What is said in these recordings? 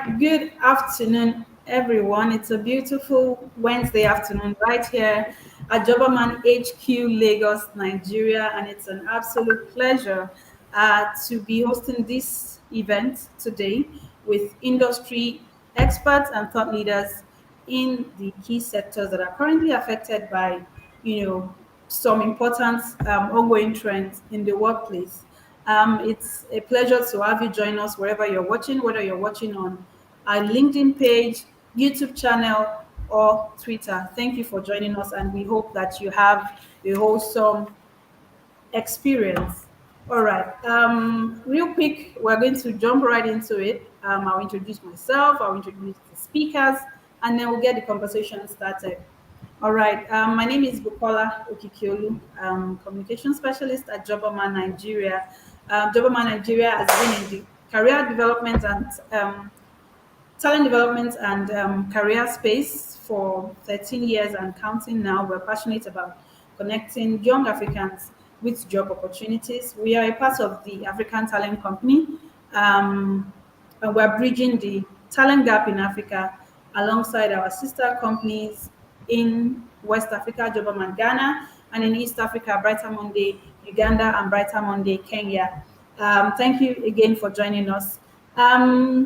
right, good afternoon, everyone. It's a beautiful Wednesday afternoon right here at Jobaman HQ, Lagos, Nigeria, and it's an absolute pleasure to be hosting this event today with industry experts and thought leaders in the key sectors that are currently affected by, some important ongoing trends in the workplace. It's a pleasure to have you join us wherever you're watching, whether you're watching on our LinkedIn page, YouTube channel, or Twitter. Thank you for joining us, and we hope that you have a wholesome experience. All right. Real quick, we're going to jump right into it. I'll introduce myself, I'll introduce the speakers, and then we'll get the conversation started. All right. My name is Bukola Okikiolu, communication specialist at Jobama Nigeria. Jobama Nigeria has been in the career development and talent development and career space for 13 years and counting now. We're passionate about connecting young Africans with job opportunities. We are a part of the African Talent Company, and we're bridging the talent gap in Africa alongside our sister companies in West Africa, Jobaman Ghana, and in East Africa, Brighter Monday, Uganda, and Brighter Monday, Kenya. Thank you again for joining us.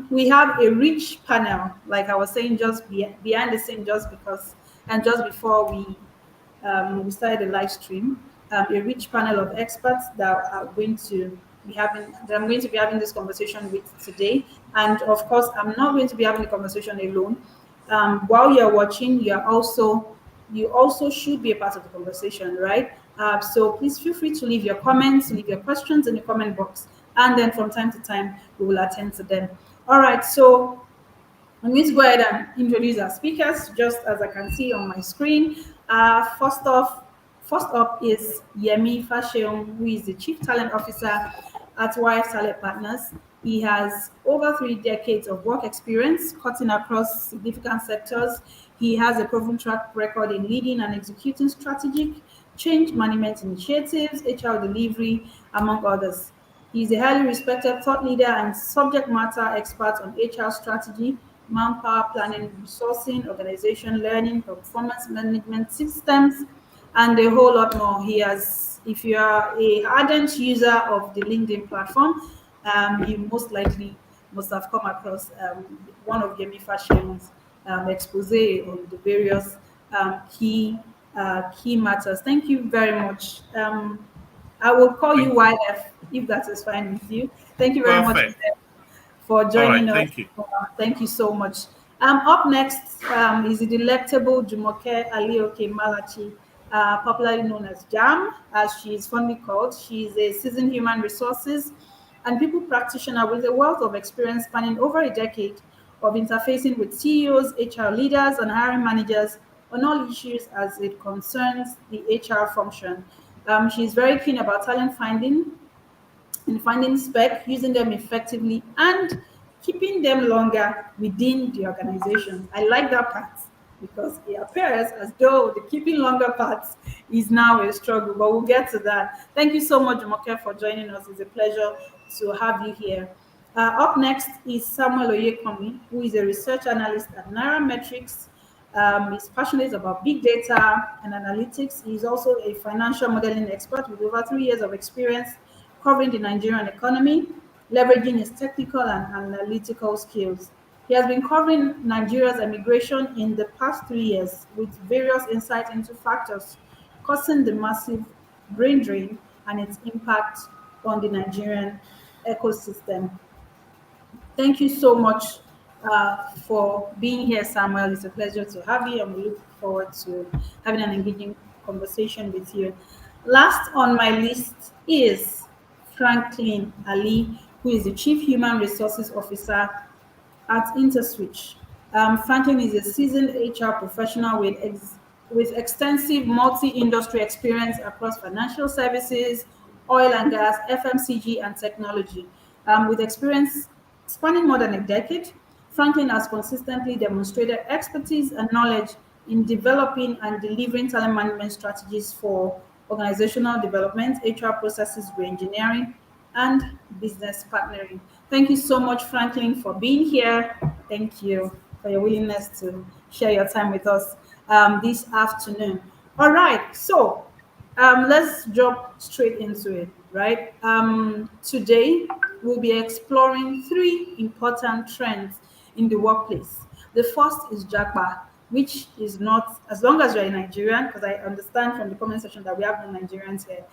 We have a rich panel, like I was saying, just behind the scene, just because, and just before we started the live stream, a rich panel of experts that are going to be having, that I'm going to be having this conversation with today. And of course, I'm not going to be having the conversation alone. While you're watching, you also should be a part of the conversation, right? So please feel free to leave your comments, leave your questions in the comment box, and then from time to time we will attend to them. All right, so I'm going to go ahead and introduce our speakers, just as I can see on my screen. First up is Yemi Faseun, who is the Chief Talent Officer at YF Talent Partners. He has over 3 decades of work experience, cutting across significant sectors. He has a proven track record in leading and executing strategic change management initiatives, HR delivery, among others. He is a highly respected thought leader and subject matter expert on HR strategy, manpower planning, resourcing, organization learning, performance management systems, and a whole lot more. He has, if you are a ardent user of the LinkedIn platform, you most likely must have come across one of Yemi Fashions expose on the various key matters. Thank you very much. I will call you YF if that is fine with you. Thank you very much Perfect. for All joining right, us. thank you. Thank you so much. Up next is the delectable Jumoke Aleoke-Malachi, popularly known as Jam, as she is fondly called. She is a seasoned human resources and people practitioner with a wealth of experience spanning over a decade of interfacing with CEOs, HR leaders, and hiring managers on all issues as it concerns the HR function. She is very keen about talent finding, in finding spec, using them effectively, and keeping them longer within the organization. I like that part because it appears as though the keeping longer part is now a struggle, but we'll get to that. Thank you so much, Jumoke, for joining us. It's a pleasure to have you here. Up next is Samuel Oyekanmi, who is a research analyst at Nairametrics. He's passionate about big data and analytics. He's also a financial modeling expert with over 3 years of experience covering the Nigerian economy, leveraging his technical and analytical skills. He has been covering Nigeria's immigration in the past 3 years with various insights into factors causing the massive brain drain and its impact on the Nigerian ecosystem. Thank you so much for being here, Samuel. It's a pleasure to have you, and we look forward to having an engaging conversation with you. Last on my list is Franklin Ali, who is the Chief Human Resources Officer at Interswitch. Franklin is a seasoned HR professional with extensive multi-industry experience across financial services, oil and gas, FMCG, and technology. With experience spanning more than a decade, Franklin has consistently demonstrated expertise and knowledge in developing and delivering talent management strategies for organizational development, HR processes reengineering, and business partnering. Thank you so much, Franklin, for being here. Thank you for your willingness to share your time with us this afternoon. All right, so let's jump straight into it, right? Today, we'll be exploring three important trends in the workplace. The first is Japa, which is not, as long as you're a Nigerian, because I understand from the comment section that we have no Nigerians here,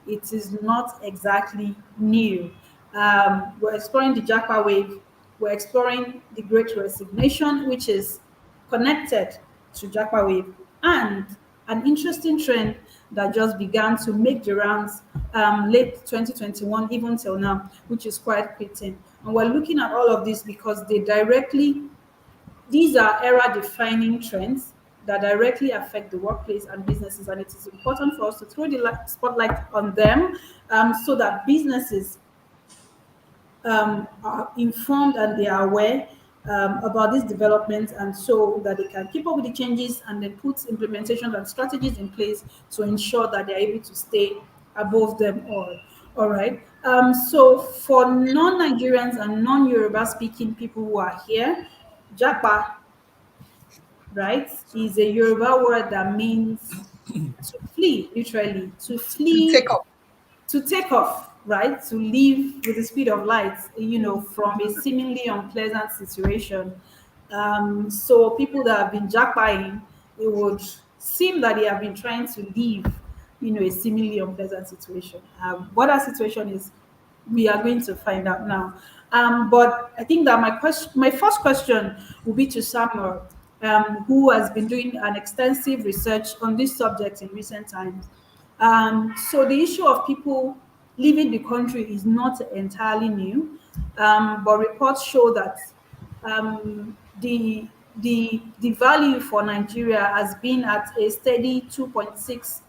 it is not exactly new. We're exploring the Japa wave, we're exploring the Great Resignation, which is connected to Japa wave, and an interesting trend that just began to make the rounds late 2021, even till now, which is quite fitting. And we're looking at all of this because these are era defining trends that directly affect the workplace and businesses, and it is important for us to throw the spotlight on them so that businesses are informed and they are aware about these developments, and so that they can keep up with the changes and then put implementations and strategies in place to ensure that they're able to stay above them all. All right. So for non-Nigerians and non-Yoruba speaking people who are here, Japa, right, is a Yoruba word that means to flee, literally, to To flee, take up. to take off, right? To leave with the speed of light, from a seemingly unpleasant situation. So people that have been jackpying, it would seem that they have been trying to leave, a seemingly unpleasant situation. What that situation is, we are going to find out now. But I think that my first question will be to Samuel, who has been doing an extensive research on this subject in recent times. So the issue of people leaving the country is not entirely new, but reports show that the value for Nigeria has been at a steady 2.6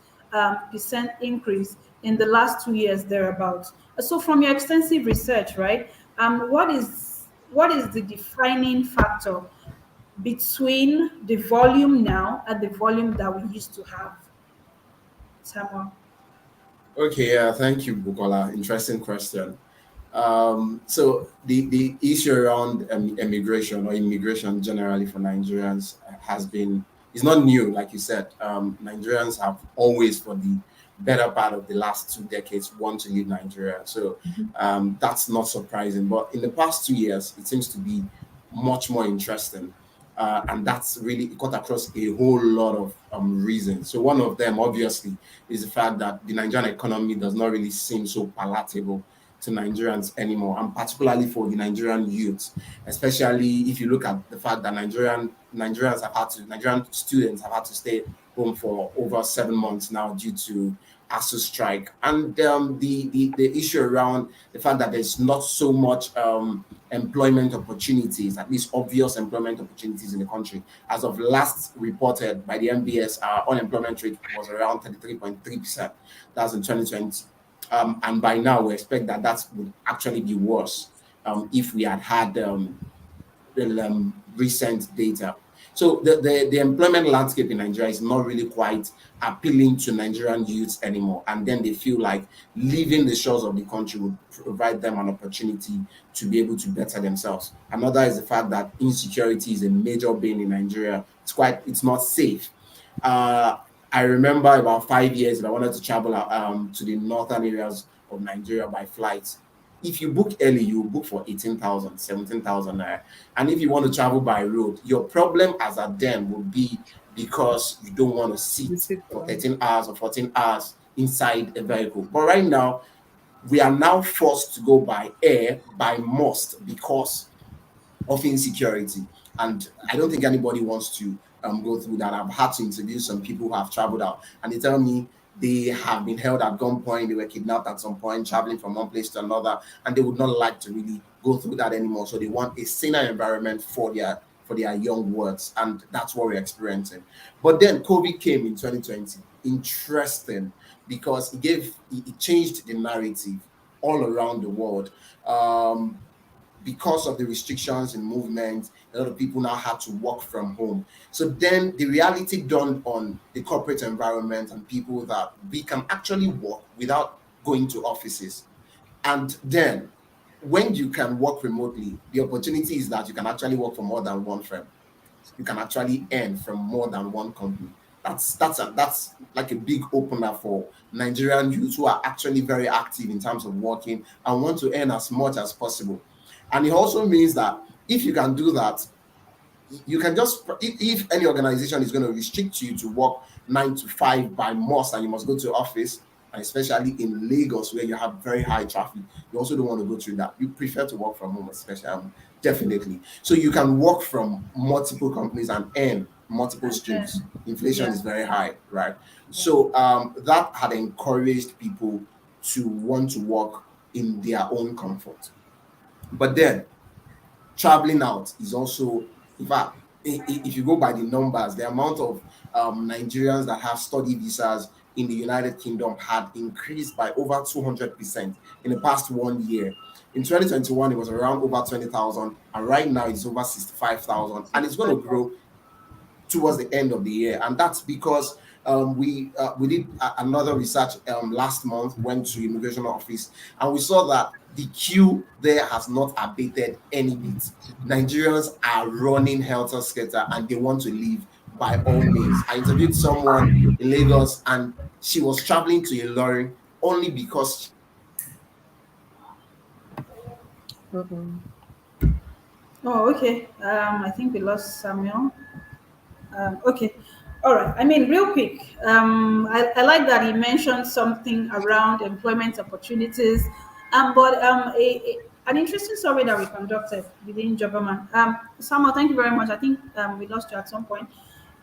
percent increase in the last 2 years thereabouts. So from your extensive research, right, what is the defining factor between the volume now and the volume that we used to have, Samuel? Okay, yeah, thank you, Bukola. Interesting question. So the issue around immigration or immigration generally for Nigerians has been is not new, like you said. Nigerians have always, for the better part of the last 2 decades, want to leave Nigeria. So that's not surprising. But in the past 2 years, it seems to be much more interesting. And that's really cut across a whole lot of reasons. So one of them, obviously, is the fact that the Nigerian economy does not really seem so palatable to Nigerians anymore, and particularly for the Nigerian youth, especially if you look at the fact that Nigerian students have had to stay home for over 7 months now due to ASU strike, and the issue around the fact that there's not so much employment opportunities, at least obvious employment opportunities in the country. As of last reported by the MBS, our unemployment rate was around 33.3%. That's in 2020. And by now, we expect that would actually be worse if we had had the recent data. So the employment landscape in Nigeria is not really quite appealing to Nigerian youths anymore. And then they feel like leaving the shores of the country would provide them an opportunity to be able to better themselves. Another is the fact that insecurity is a major bane in Nigeria. It's not safe. Uh, I remember about 5 years, if I wanted to travel to the northern areas of Nigeria by flight, if you book early, you book for 18,000, 17,000 naira. And if you want to travel by road, your problem as at then will be because you don't want to You sit sit for for 13 hours or 14 hours inside a vehicle. But right now, we are now forced to go by air by must because of insecurity. And I don't think anybody wants to go through that. I've had to interview some people who have traveled out, and they tell me they have been held at gunpoint, they were kidnapped at some point, traveling from one place to another, and they would not like to really go through that anymore. So they want a saner environment for their young words, and that's what we're experiencing. But then COVID came in 2020. Interesting, because it changed the narrative all around the world. Because of the restrictions in movement, a lot of people now had to work from home. So then the reality dawned on the corporate environment and people that we can actually work without going to offices. And then when you can work remotely, the opportunity is that you can actually work for more than one firm. You can actually earn from more than one company. That's like a big opener for Nigerian youths who are actually very active in terms of working and want to earn as much as possible. And it also means that if you can do that, you can just, if any organization is going to restrict you to work 9 to 5 by must, and you must go to office, and especially in Lagos where you have very high traffic, you also don't want to go through that. You prefer to work from home, especially, definitely. So you can work from multiple companies and earn multiple And streams. then, Inflation yeah, is very high, right? yeah. So that had encouraged people to want to work in their own comfort. But then traveling out is also, in fact, if you go by the numbers, the amount of Nigerians that have study visas in the United Kingdom had increased by over 200% in the past 1 year. In 2021, it was around over 20,000, and right now it's over 65,000, and it's going to 65,000. grow towards the end of the year. And that's because we did another research last month, went to immigration office, and we saw that the queue there has not abated any bit. Nigerians are running helter skelter and they want to leave by all means. I interviewed someone in Lagos and she was traveling to Ilorin only because Oh, okay. I think we lost Samuel. Okay. All right. I mean, real quick, I like that he mentioned something around employment opportunities, but an interesting survey that we conducted within Jobberman. Samuel, thank you very much. I think we lost you at some point,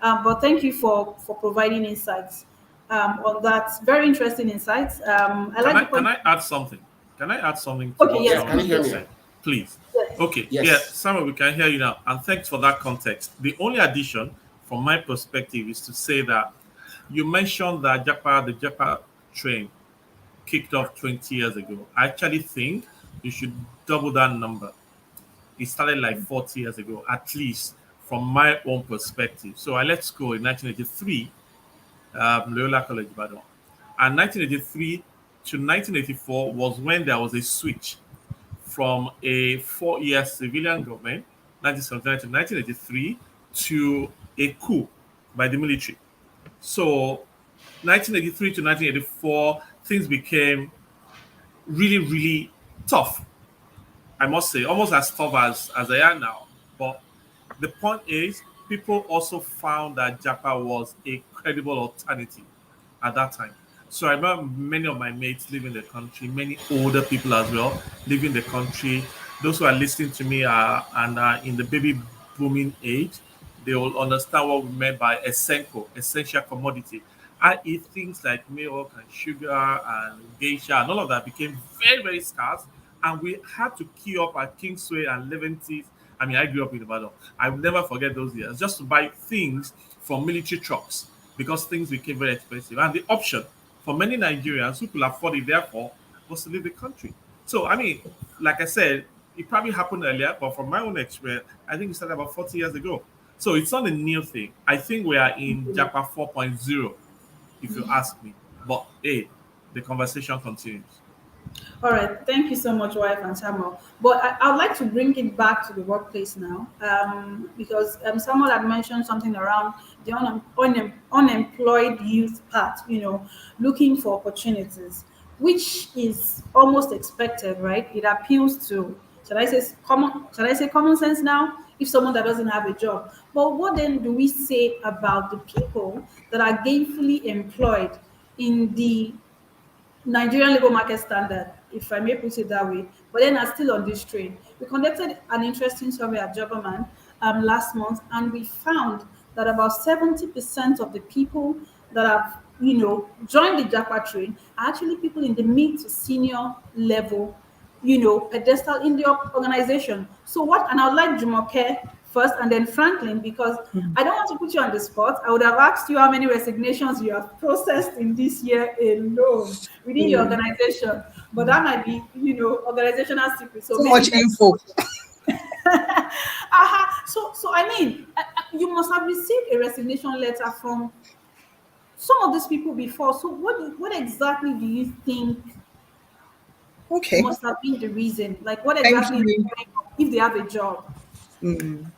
but thank you for providing insights on that. Very interesting insights. I Can like I the can point. I add something? Can I add something to Okay. what yeah, Yes. can someone you has hear just me? said, please? Yes. Okay, yeah, Yes. Samuel, we can hear you now, and thanks for that context. The only addition from my perspective is to say that you mentioned that the Japa train kicked off 20 years ago. I actually think you should double that number. It started like 40 years ago, at least from my own perspective. So I left school in 1983, Loyola College, Badon. And 1983 to 1984 was when there was a switch from a 4 year civilian government, 1979 to 1983, to a coup by the military. So 1983 to 1984, things became really, really tough. I must say, almost as tough as they are now. But the point is, people also found that Japa was a credible alternative at that time. So I remember many of my mates leaving the country, many older people as well leaving the country. Those who are listening to me are in the baby booming age. They will understand what we meant by essential commodity. I.e., things like milk and sugar and geisha and all of that became very, very scarce. And we had to queue up at Kingsway and Leventis. I mean, I grew up in Ibadan. I will never forget those years just to buy things from military trucks because things became very expensive. And the option for many Nigerians who could afford it, therefore, was to leave the country. So, I mean, like I said, it probably happened earlier, but from my own experience, I think it started about 40 years ago. So it's not a new thing. I think we are in Japa 4.0, if you ask me. But hey, the conversation continues. All right, thank you so much, wife and Samuel. But I would like to bring it back to the workplace now, because Samuel had mentioned something around the unemployed youth part. Looking for opportunities, which is almost expected, right? It appeals to, shall I say common sense now? If someone that doesn't have a job, but what then do we say about the people that are gainfully employed in the Nigerian labour market standard, if I may put it that way, but then are still on this train? We conducted an interesting survey at Jobberman last month, and we found that about 70% of the people that have, joined the Japa train are actually people in the mid to senior level, pedestal in the organization. So what, and I would like Jumoke first and then Franklin, because I don't want to put you on the spot. I would have asked you how many resignations you have processed in this year alone within your organization, but that might be, organizational secret. So So maybe much info. so I mean, you must have received a resignation letter from some of these people before. So what exactly do you think Okay. must have been the reason. Like, what Thank exactly is you. going on if they have a job?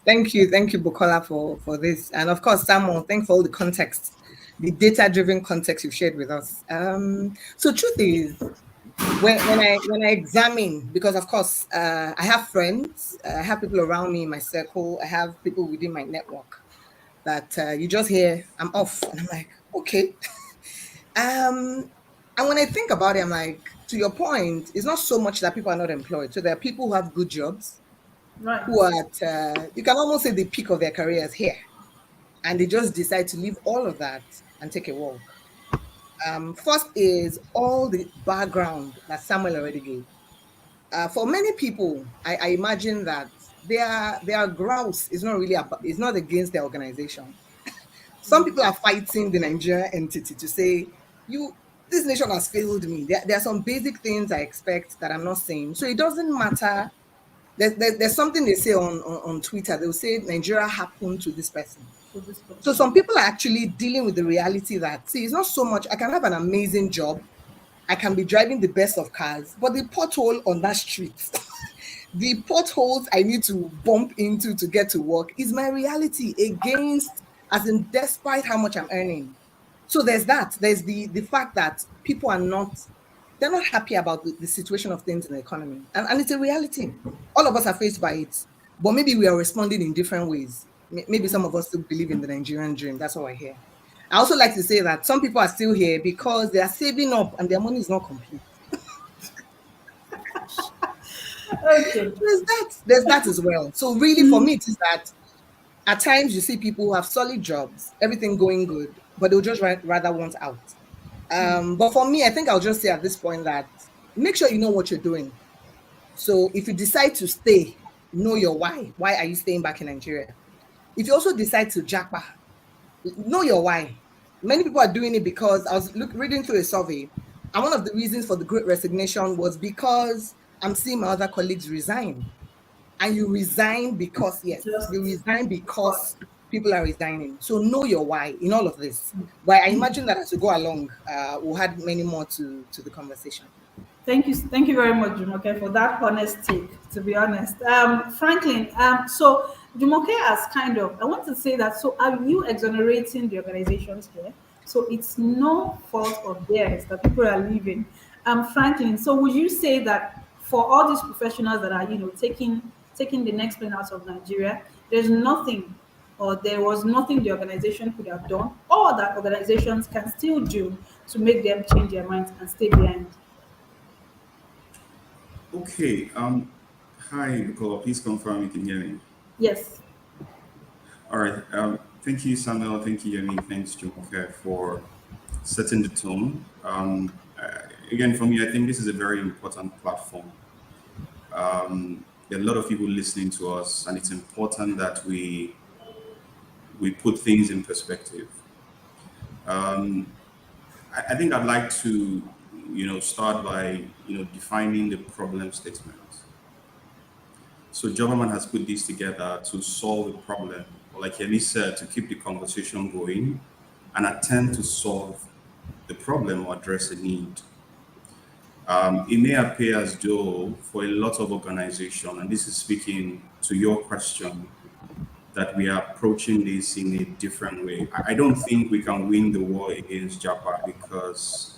Thank you, Bukola, for this, and of course, Samuel. Thanks for all the context, the data-driven context you've shared with us. So, truth is, when I examine, because of course, I have friends, I have people around me in my circle, I have people within my network that you just hear I'm off, and I'm like, okay. And when I think about it, I'm like, to your point, it's not so much that people are not employed. So there are people who have good jobs, Right. who are at, you can almost say the peak of their careers here, and they just decide to leave all of that and take a walk. First is all the background that Samuel already gave. For many people, I imagine that their grouse is not really about, it's not against their organization. Some people are fighting the Nigerian entity to say, you, this nation has failed me. There are some basic things I expect that I'm not saying. So it doesn't matter. There's something they say on Twitter. They'll say Nigeria happened to this person. For this So person. some people are actually dealing with the reality that, see, it's not so much, I can have an amazing job, I can be driving the best of cars, but the pothole on that street, the potholes I need to bump into to get to work is my reality against, as in, despite how much I'm earning. So there's that. There's the fact that people are not, they're not happy about the situation of things in the economy. And it's a reality. All of us are faced by it. But maybe we are responding in different ways. Maybe some of us still believe in the Nigerian dream. That's what I hear. I also like to say that some people are still here because they are saving up and their money is not complete. Okay. There's that as well. So really for me, it is that at times you see people who have solid jobs, everything going good, but they'll just rather want out. But for me, I think I'll just say at this point that make sure you know what you're doing. So if you decide to stay, know your why. Why are you staying back in Nigeria? If you also decide to japa, know your why. Many people are doing it because I was reading through a survey, and one of the reasons for the great resignation was because I'm seeing my other colleagues resign. And you resign because, yes, you Just resign because. because people are resigning. So know your why in all of this. But I imagine that as we go along, we'll add many more to the conversation. Thank you very much, Jumoke, for that honest take. To be honest, Franklin. So Jumoke has kind of. I want to say that. So are you exonerating the organizations here? So it's no fault of theirs that people are leaving. Franklin. So would you say that for all these professionals that are, taking the next plane out of Nigeria, there's nothing, or there was nothing the organization could have done, or that organizations can still do to make them change their minds and stay behind? Okay. Hi, Nicola. Please confirm you can hear me. Yes. All right. Thank you, Samuel. Thank you, Yemi. Thanks, Jumoke, for setting the tone. Again, for me, I think this is a very important platform. There are a lot of people listening to us, and it's important that we put things in perspective. Um, I think I'd like to, start by, defining the problem statement. So Jobberman has put this together to solve a problem, or like Yemi said, to keep the conversation going and attempt to solve the problem or address a need. It may appear as though for a lot of organization, and this is speaking to your question, that we are approaching this in a different way. I don't think we can win the war against Japa because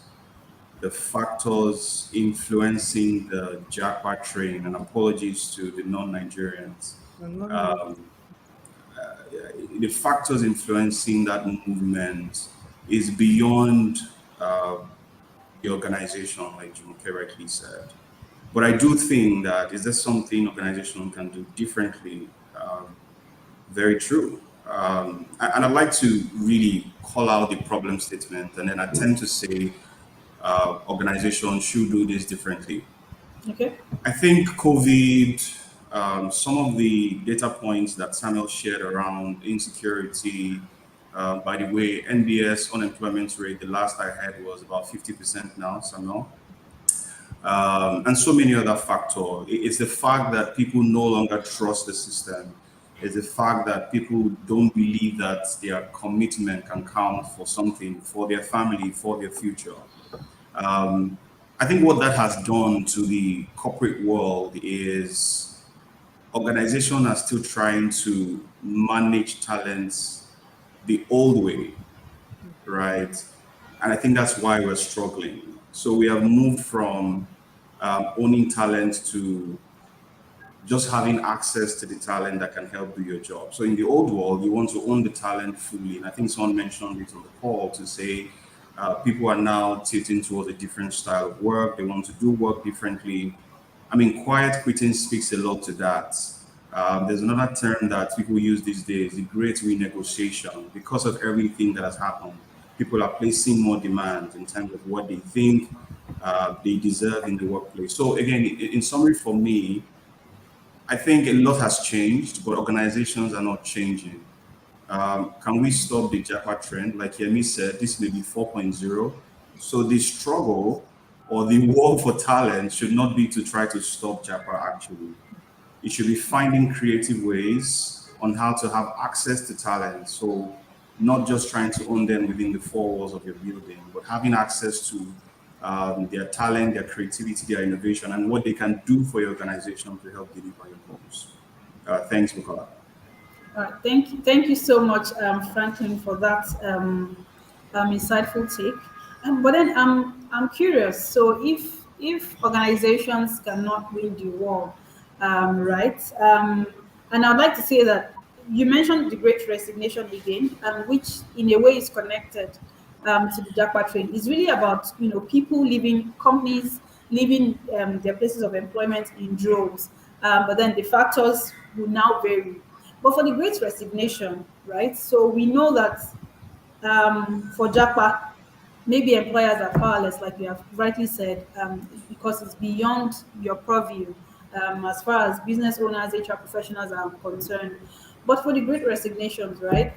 the factors influencing the Japa train, and apologies to the non-Nigerians, um, the factors influencing that movement is beyond uh, the organization, like Jumoke rightly said. But I do think that is there something organization can do differently? Very true. And I'd like to really call out the problem statement and then attempt to say organizations should do this differently. Okay. I think COVID, some of the data points that Samuel shared around insecurity, by the way, NBS unemployment rate, the last I heard was about 50% now, Samuel. And so many other factors. It's the fact that people no longer trust the system. It's the fact that people don't believe that their commitment can count for something, for their family, for their future. Um, I think what that has done to the corporate world is organizations are still trying to manage talents the old way, right? And I think that's why we're struggling. So we have moved from owning talent to just having access to the talent that can help do your job. So in the old world, you want to own the talent fully. And I think someone mentioned it on the call to say people are now tilting towards a different style of work. They want to do work differently. I mean, quiet quitting speaks a lot to that. There's another term that people use these days, the great renegotiation. Because of everything that has happened, people are placing more demands in terms of what they think they deserve in the workplace. So again, in summary for me, I think a lot has changed, but organizations are not changing. Can we stop the Japa trend? Like Yemi said, this may be 4.0. So the struggle or the war for talent should not be to try to stop Japa actually. It should be finding creative ways on how to have access to talent. So not just trying to own them within the four walls of your building, but having access to their talent, their creativity, their innovation, and what they can do for your organization to help deliver your goals. Thanks, Bukola. Thank you so much, Franklin, for that insightful take. But then I'm curious. So if organizations cannot win the war, right? And I'd like to say that you mentioned the Great Resignation again, which in a way is connected to the Japa trend. It's really about people leaving companies, leaving their places of employment in droves. But then the factors will now vary. But for the Great Resignation, right? So we know that for Japa, maybe employers are powerless, like you have rightly said, because it's beyond your purview as far as business owners, HR professionals are concerned. But for the Great Resignations, right,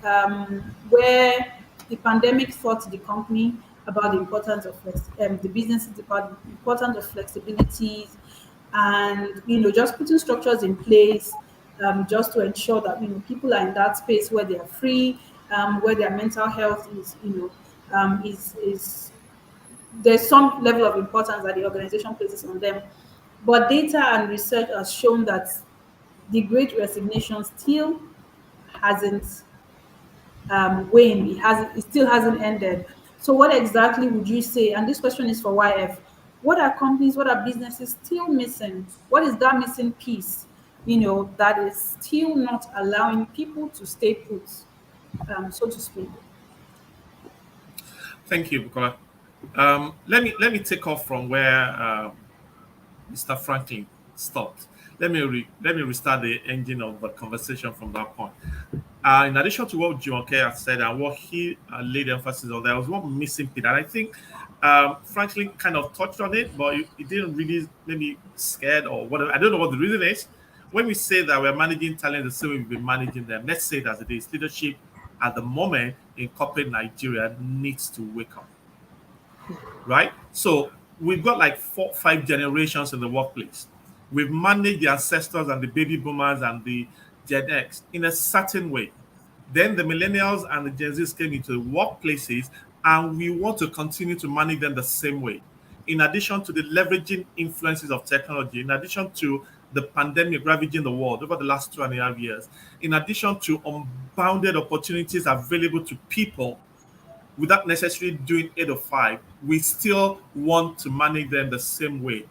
where the pandemic taught the company about the importance of the businesses about the importance of flexibilities, and just putting structures in place just to ensure that people are in that space where they are free, where their mental health is is there's some level of importance that the organization places on them. But data and research has shown that the Great Resignation still hasn't waned. It still hasn't ended. So what exactly would you say? And this question is for YF. What are companies, what are businesses still missing? What is that missing piece, that is still not allowing people to stay put, so to speak? Thank you, Bukola. Let me take off from where Mr. Franklin stopped. Let me restart the engine of the conversation from that point. In addition to what Jumoke has said and what he laid emphasis on, there was one missing piece, and I think Franklin kind of touched on it, but he didn't really maybe scared or whatever. I don't know what the reason is. When we say that we're managing talent the same way we've been managing them, let's say it as it is. Leadership at the moment in corporate Nigeria needs to wake up, right? So we've got like 4, 5 generations in the workplace. We've managed the ancestors and the baby boomers and the Gen X in a certain way. Then the millennials and the Gen Zs came into the workplaces, and we want to continue to manage them the same way. In addition to the leveraging influences of technology, in addition to the pandemic ravaging the world over the last 2.5 years, in addition to unbounded opportunities available to people without necessarily doing 8 or 5, we still want to manage them the same way.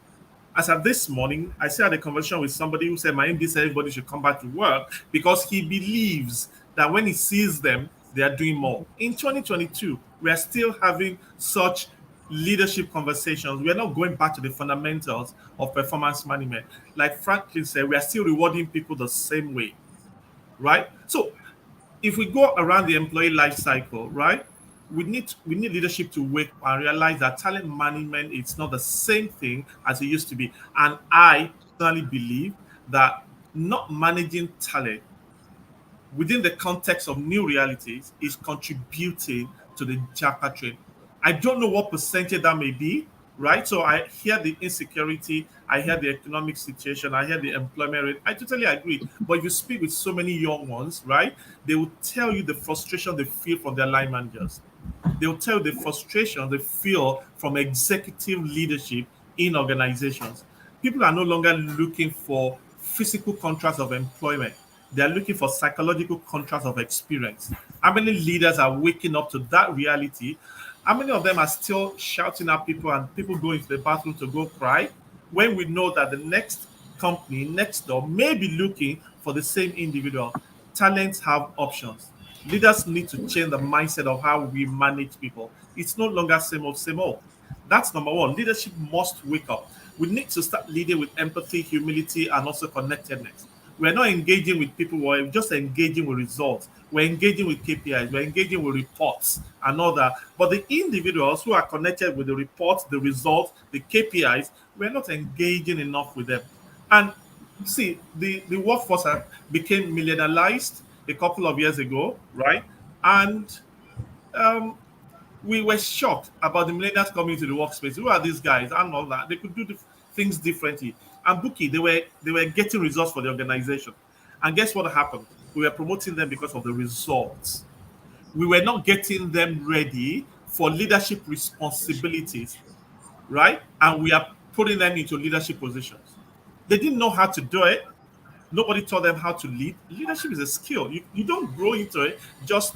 As of this morning, I had a conversation with somebody who said, my MD said everybody should come back to work because he believes that when he sees them, they are doing more. In 2022, we are still having such leadership conversations. We are not going back to the fundamentals of performance management. Like Franklin said, we are still rewarding people the same way, right? So if we go around the employee life cycle, right, we need leadership to wake up and realize that talent management is not the same thing as it used to be. And I personally believe that not managing talent within the context of new realities is contributing to the Japa trend. I don't know what percentage that may be, right? So I hear the insecurity, I hear the economic situation, I hear the employment rate. I totally agree. But if you speak with so many young ones, right, they will tell you the frustration they feel from their line managers. They'll tell you the frustration they feel from executive leadership in organizations. People are no longer looking for physical contracts of employment. They are looking for psychological contracts of experience. How many leaders are waking up to that reality? How many of them are still shouting at people and people go into the bathroom to go cry when we know that the next company next door may be looking for the same individual? Talents have options. Leaders need to change the mindset of how we manage people. It's no longer same old, same old. That's number one. Leadership must wake up. We need to start leading with empathy, humility, and also connectedness. We're not engaging with people, we're just engaging with results. We're engaging with KPIs, we're engaging with reports and all that. But the individuals who are connected with the reports, the results, the KPIs, we're not engaging enough with them. And see, the workforce became millennialized a couple of years ago, right? And um, we were shocked about the millennials coming to the workspace. Who are these guys? And all that. They could do things differently. And Bookie, they were getting results for the organization. And guess what happened? We were promoting them because of the results. We were not getting them ready for leadership responsibilities, right? And we are putting them into leadership positions. They didn't know how to do it. Nobody taught them how to lead. Leadership is a skill. You don't grow into it just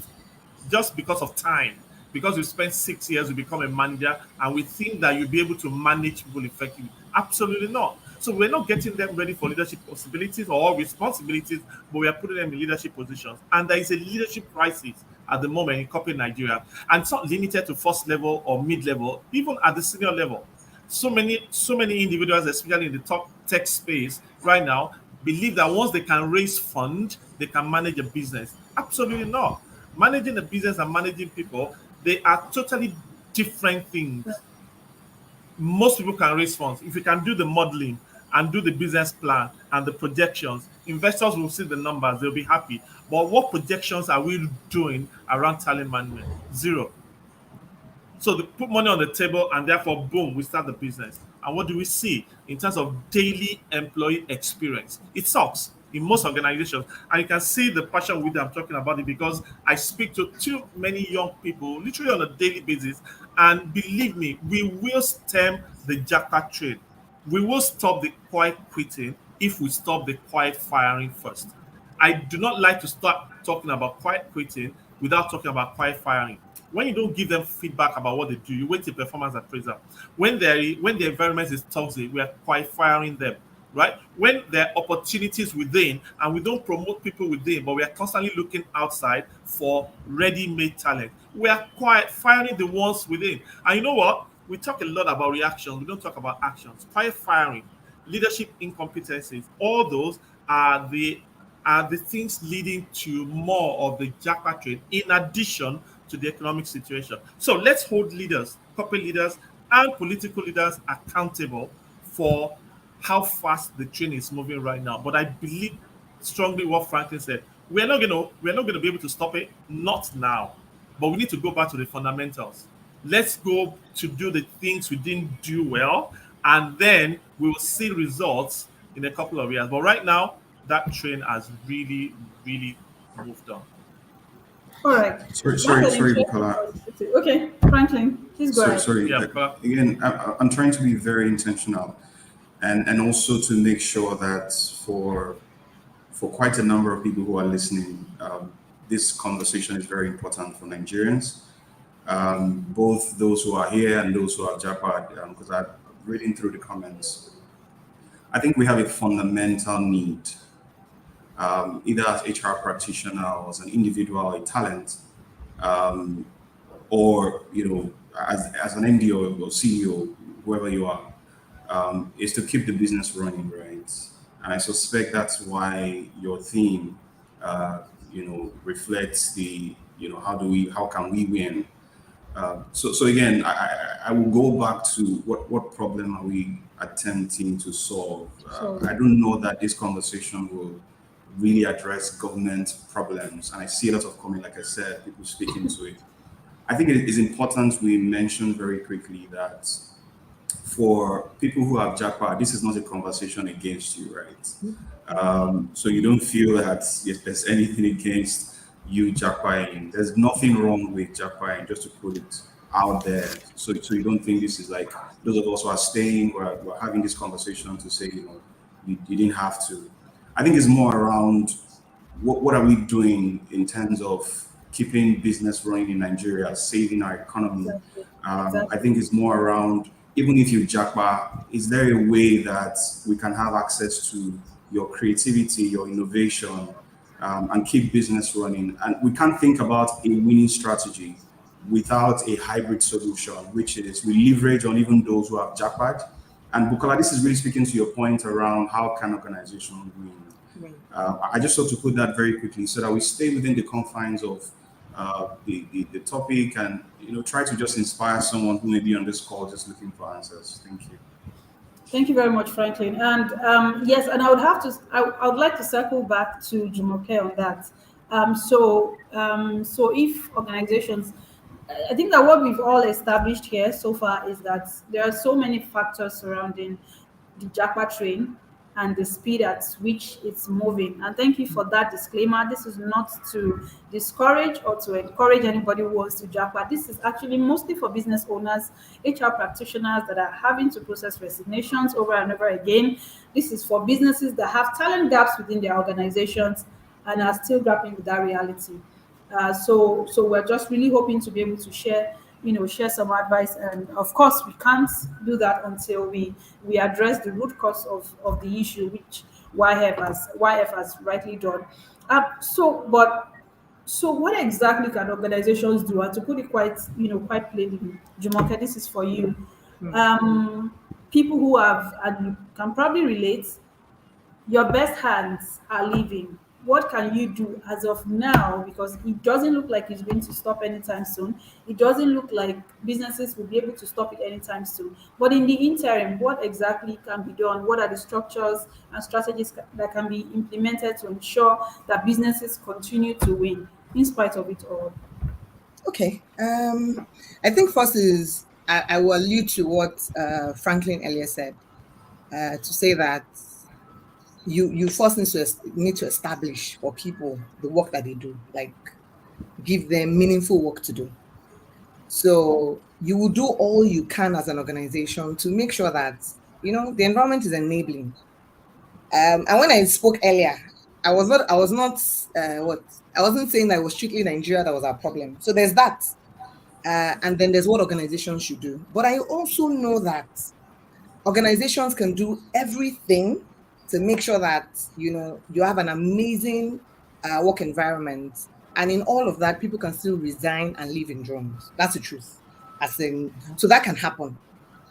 because of time. Because you spent 6 years, you become a manager, and we think that you'll be able to manage people effectively. Absolutely not. So we're not getting them ready for leadership possibilities or responsibilities, but we are putting them in leadership positions. And there is a leadership crisis at the moment in corporate Nigeria, and it's not limited to first level or mid level, even at the senior level. So many individuals, especially in the top tech space right now, believe that once they can raise fund, they can manage a business. Absolutely not. Managing a business and managing people, they are totally different things. Most people can raise funds. If you can do the modeling and do the business plan and the projections, investors will see the numbers, they'll be happy. But what projections are we doing around talent management? Zero. So they put money on the table and therefore, boom, we start the business. And what do we see in terms of daily employee experience? It sucks in most organizations. And you can see the passion with I'm talking about it because I speak to too many young people literally on a daily basis. And believe me, we will stem the Japa trade. We will stop the quiet quitting if we stop the quiet firing first. I do not like to start talking about quiet quitting without talking about quiet firing. When you don't give them feedback about what they do, you wait till performance appraisal. When the environment is toxic, we are quiet firing them, right? When there are opportunities within, and we don't promote people within, but we are constantly looking outside for ready-made talent, we are quiet firing the ones within. And you know what? We talk a lot about reactions. We don't talk about actions. Quiet firing, leadership incompetencies, all those are the things leading to more of the jackpot trade in addition to the economic situation. So let's hold leaders, corporate leaders, and political leaders accountable for how fast the train is moving right now. But I believe strongly what Franklin said. We're not gonna be able to stop it, not now. But we need to go back to the fundamentals. Let's go to do the things we didn't do well, and then we will see results in a couple of years. But right now, that train has really, really moved on. All right. Sorry, That's sorry, an sorry, interesting Bukola. perspective. Okay, Franklin, please go Sorry, ahead. sorry. Yeah, but Again, I'm trying to be very intentional, and also to make sure that for quite a number of people who are listening, this conversation is very important for Nigerians, both those who are here and those who are Japa. Because I'm reading through the comments, I think we have a fundamental need, either as HR practitioner or as an individual, a talent, um, or as an MD or CEO, whoever you are, is to keep the business running, right? And I suspect that's why your theme, reflects the, how can we win? So again, I will go back to what problem are we attempting to solve? So, I don't know that this conversation will really address government problems, and I see a lot of comment, like I said, people speaking to it. I think it is important we mention very quickly that for people who have Japa, this is not a conversation against you, right? So you don't feel that if there's anything against you Japaing. There's nothing wrong with Japaing, just to put it out there. So you don't think this is like those of us who are staying, we're having this conversation to say, you didn't have to. I think it's more around what are we doing in terms of keeping business running in Nigeria, saving our economy. Exactly. I Exactly. think it's more around, even if you Japa, is there a way that we can have access to your creativity, your innovation, and keep business running? And we can't think about a winning strategy without a hybrid solution, which is we leverage on even those who have Japad. And Bukola, this is really speaking to your point around how can organizations win. Right. I just want to put that very quickly so that we stay within the confines of the topic and try to just inspire someone who may be on this call just looking for answers. Thank you. Thank you very much, Franklin. And yes, and I would like to circle back to Jumoke on that. So if organizations, I think that what we've all established here so far is that there are so many factors surrounding the Japa train and the speed at which it's moving. And thank you for that disclaimer. This is not to discourage or to encourage anybody who wants to Japa. This is actually mostly for business owners, HR practitioners that are having to process resignations over and over again. This is for businesses that have talent gaps within their organizations and are still grappling with that reality. So we're just really hoping to be able to share some advice, and of course we can't do that until we address the root cause of the issue, which YF has rightly done. So what exactly can organizations do? And to put it quite plainly, Jumoke, this is for you. People who have, and you can probably relate, your best hands are leaving. What can you do as of now? Because it doesn't look like it's going to stop anytime soon. It doesn't look like businesses will be able to stop it anytime soon. But in the interim, what exactly can be done? What are the structures and strategies that can be implemented to ensure that businesses continue to win in spite of it all? Okay. I think first is I will allude to what Franklin earlier said, to say that you first need to establish for people the work that they do, like give them meaningful work to do. So you will do all you can as an organization to make sure that the environment is enabling. And when I spoke earlier, I wasn't saying that it was strictly Nigeria that was our problem. So there's that. And then there's what organizations should do. But I also know that organizations can do everything to make sure that you have an amazing work environment, and in all of that, people can still resign and live in drones. That's the truth. So that can happen.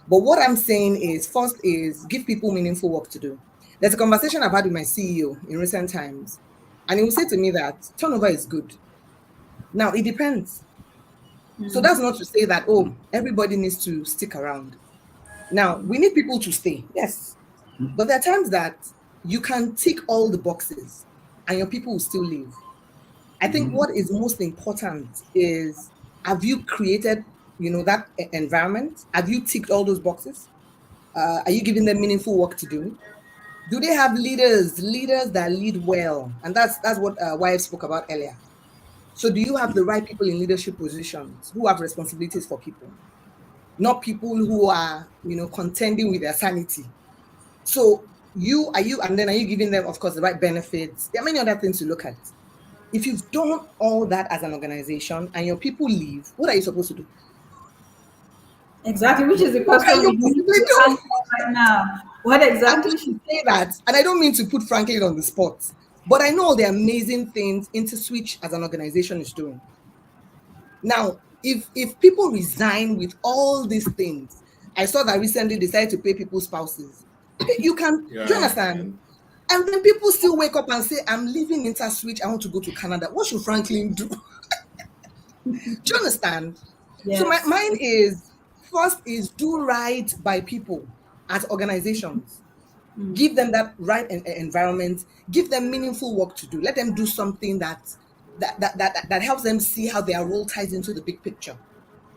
But what I'm saying is, first is give people meaningful work to do. There's a conversation I've had with my CEO in recent times, and he will say to me that turnover is good. Now it depends. So that's not to say that everybody needs to stick around. Now, we need people to stay, yes. But there are times that you can tick all the boxes and your people will still leave. I think what is most important is, have you created, that environment? Have you ticked all those boxes? Are you giving them meaningful work to do? Do they have leaders that lead well? And that's what YF spoke about earlier. So do you have the right people in leadership positions who have responsibilities for people? Not people who are, contending with their sanity. So and then are you giving them, of course, the right benefits? There are many other things to look at. If you've done all that as an organization and your people leave, what are you supposed to do? Exactly, which is the What question can we you need to possibly do? answer right now. What exactly I'm should say that, and I don't mean to put Franklin on the spot, but I know all the amazing things Interswitch as an organization is doing. Now, if people resign with all these things, I saw that recently decided to pay people's spouses. You can, do you understand? And then people still wake up and say, I'm leaving Interswitch, I want to go to Canada. What should Franklin do? Do you understand? So Yes. mine is, first is do right by people as organizations. Give them that right environment, give them meaningful work to do. Let them do something that helps them see how their role ties into the big picture.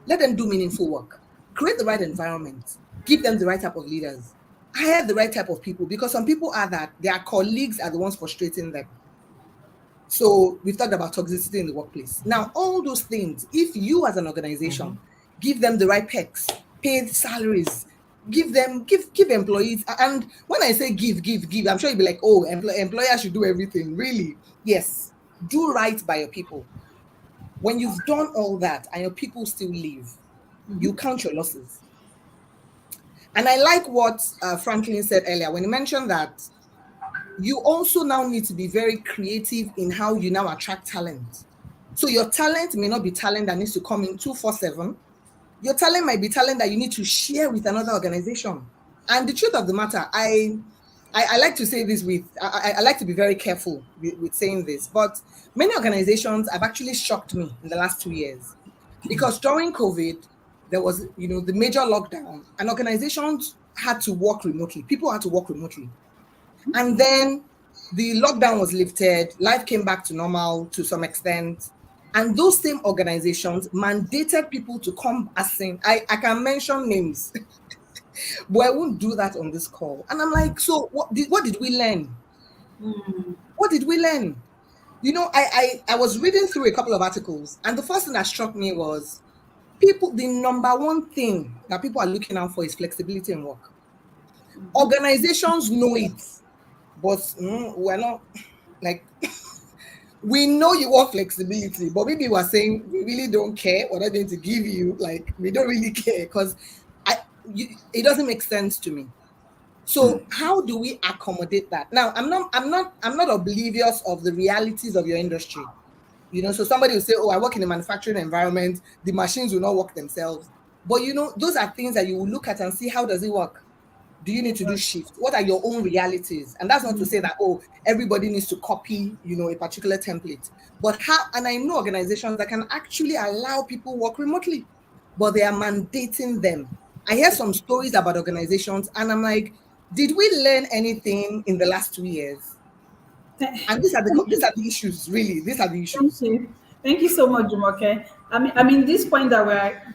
Let them do meaningful work. Create the right environment. Give them the right type of leaders. Hire the right type of people, because some people are that their colleagues are the ones frustrating them. So we've talked about toxicity in the workplace. Now, all those things, if you as an organization give them the right perks, pay salaries, give employees. And when I say give, I'm sure you'll be like, oh, employers should do everything. Really? Yes. Do right by your people. When you've done all that and your people still leave, you count your losses. And I like what Franklin said earlier when he mentioned that you also now need to be very creative in how you now attract talent. So your talent may not be talent that needs to come in 247. Your talent might be talent that you need to share with another organization. And the truth of the matter, I like to say this with, I like to be very careful with saying this, but many organizations have actually shocked me in the last 2 years. Because during COVID, there was, the major lockdown, and organizations had to work remotely. People had to work remotely. And then the lockdown was lifted, life came back to normal to some extent. And those same organizations mandated people to come as in, I can mention names, but I won't do that on this call. And I'm like, so what did we learn? What did we learn? I was reading through a couple of articles, and the first thing that struck me was the number one thing that people are looking out for is flexibility in work. Organizations know it, but we're not like, we know you want flexibility, but maybe we're saying we really don't care. We're not going to give you, like, we don't really care because it doesn't make sense to me. So how do we accommodate that? Now, I'm not oblivious of the realities of your industry. So somebody will say, oh, I work in a manufacturing environment, the machines will not work themselves. But those are things that you will look at and see, how does it work? Do you need to do shift? What are your own realities? And that's not to say that, oh, everybody needs to copy, a particular template. But and I know organizations that can actually allow people work remotely, but they are mandating them. I hear some stories about organizations and I'm like, did we learn anything in the last 2 years? And these are the issues, really. These are the issues. Thank you so much, Jumoke. I mean, this point that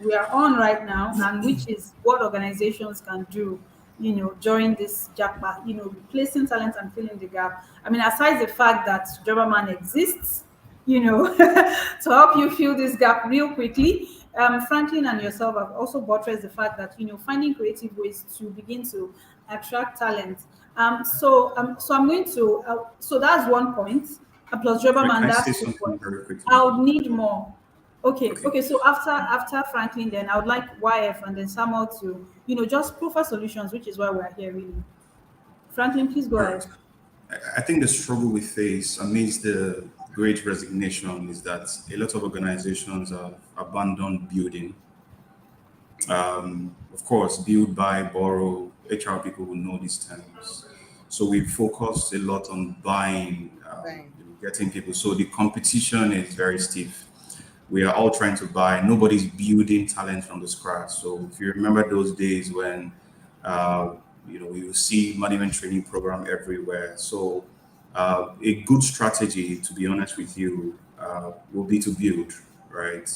we are on right now, and which is what organizations can do, during this Japa, replacing talent and filling the gap. I mean, aside the fact that JobaMan exists, to help you fill this gap real quickly, Franklin and yourself have also buttressed the fact that, finding creative ways to begin to attract talent. So I'm going to, so that's one point. Plus JobaMan, that's 2 points. I would need more. Okay. So after Franklin, then I would like YF and then Samuel to, just proffer solutions, which is why we're here really. Franklin, please go ahead. I think the struggle we face amidst the great resignation is that a lot of organizations have abandoned building. Of course, build, buy, borrow, HR people will know these terms. So we focused a lot on buying, getting people. So the competition is very stiff. We are all trying to buy. Nobody's building talent from the scratch. So if you remember those days when, we will see management training program everywhere. So a good strategy, to be honest with you, will be to build, right?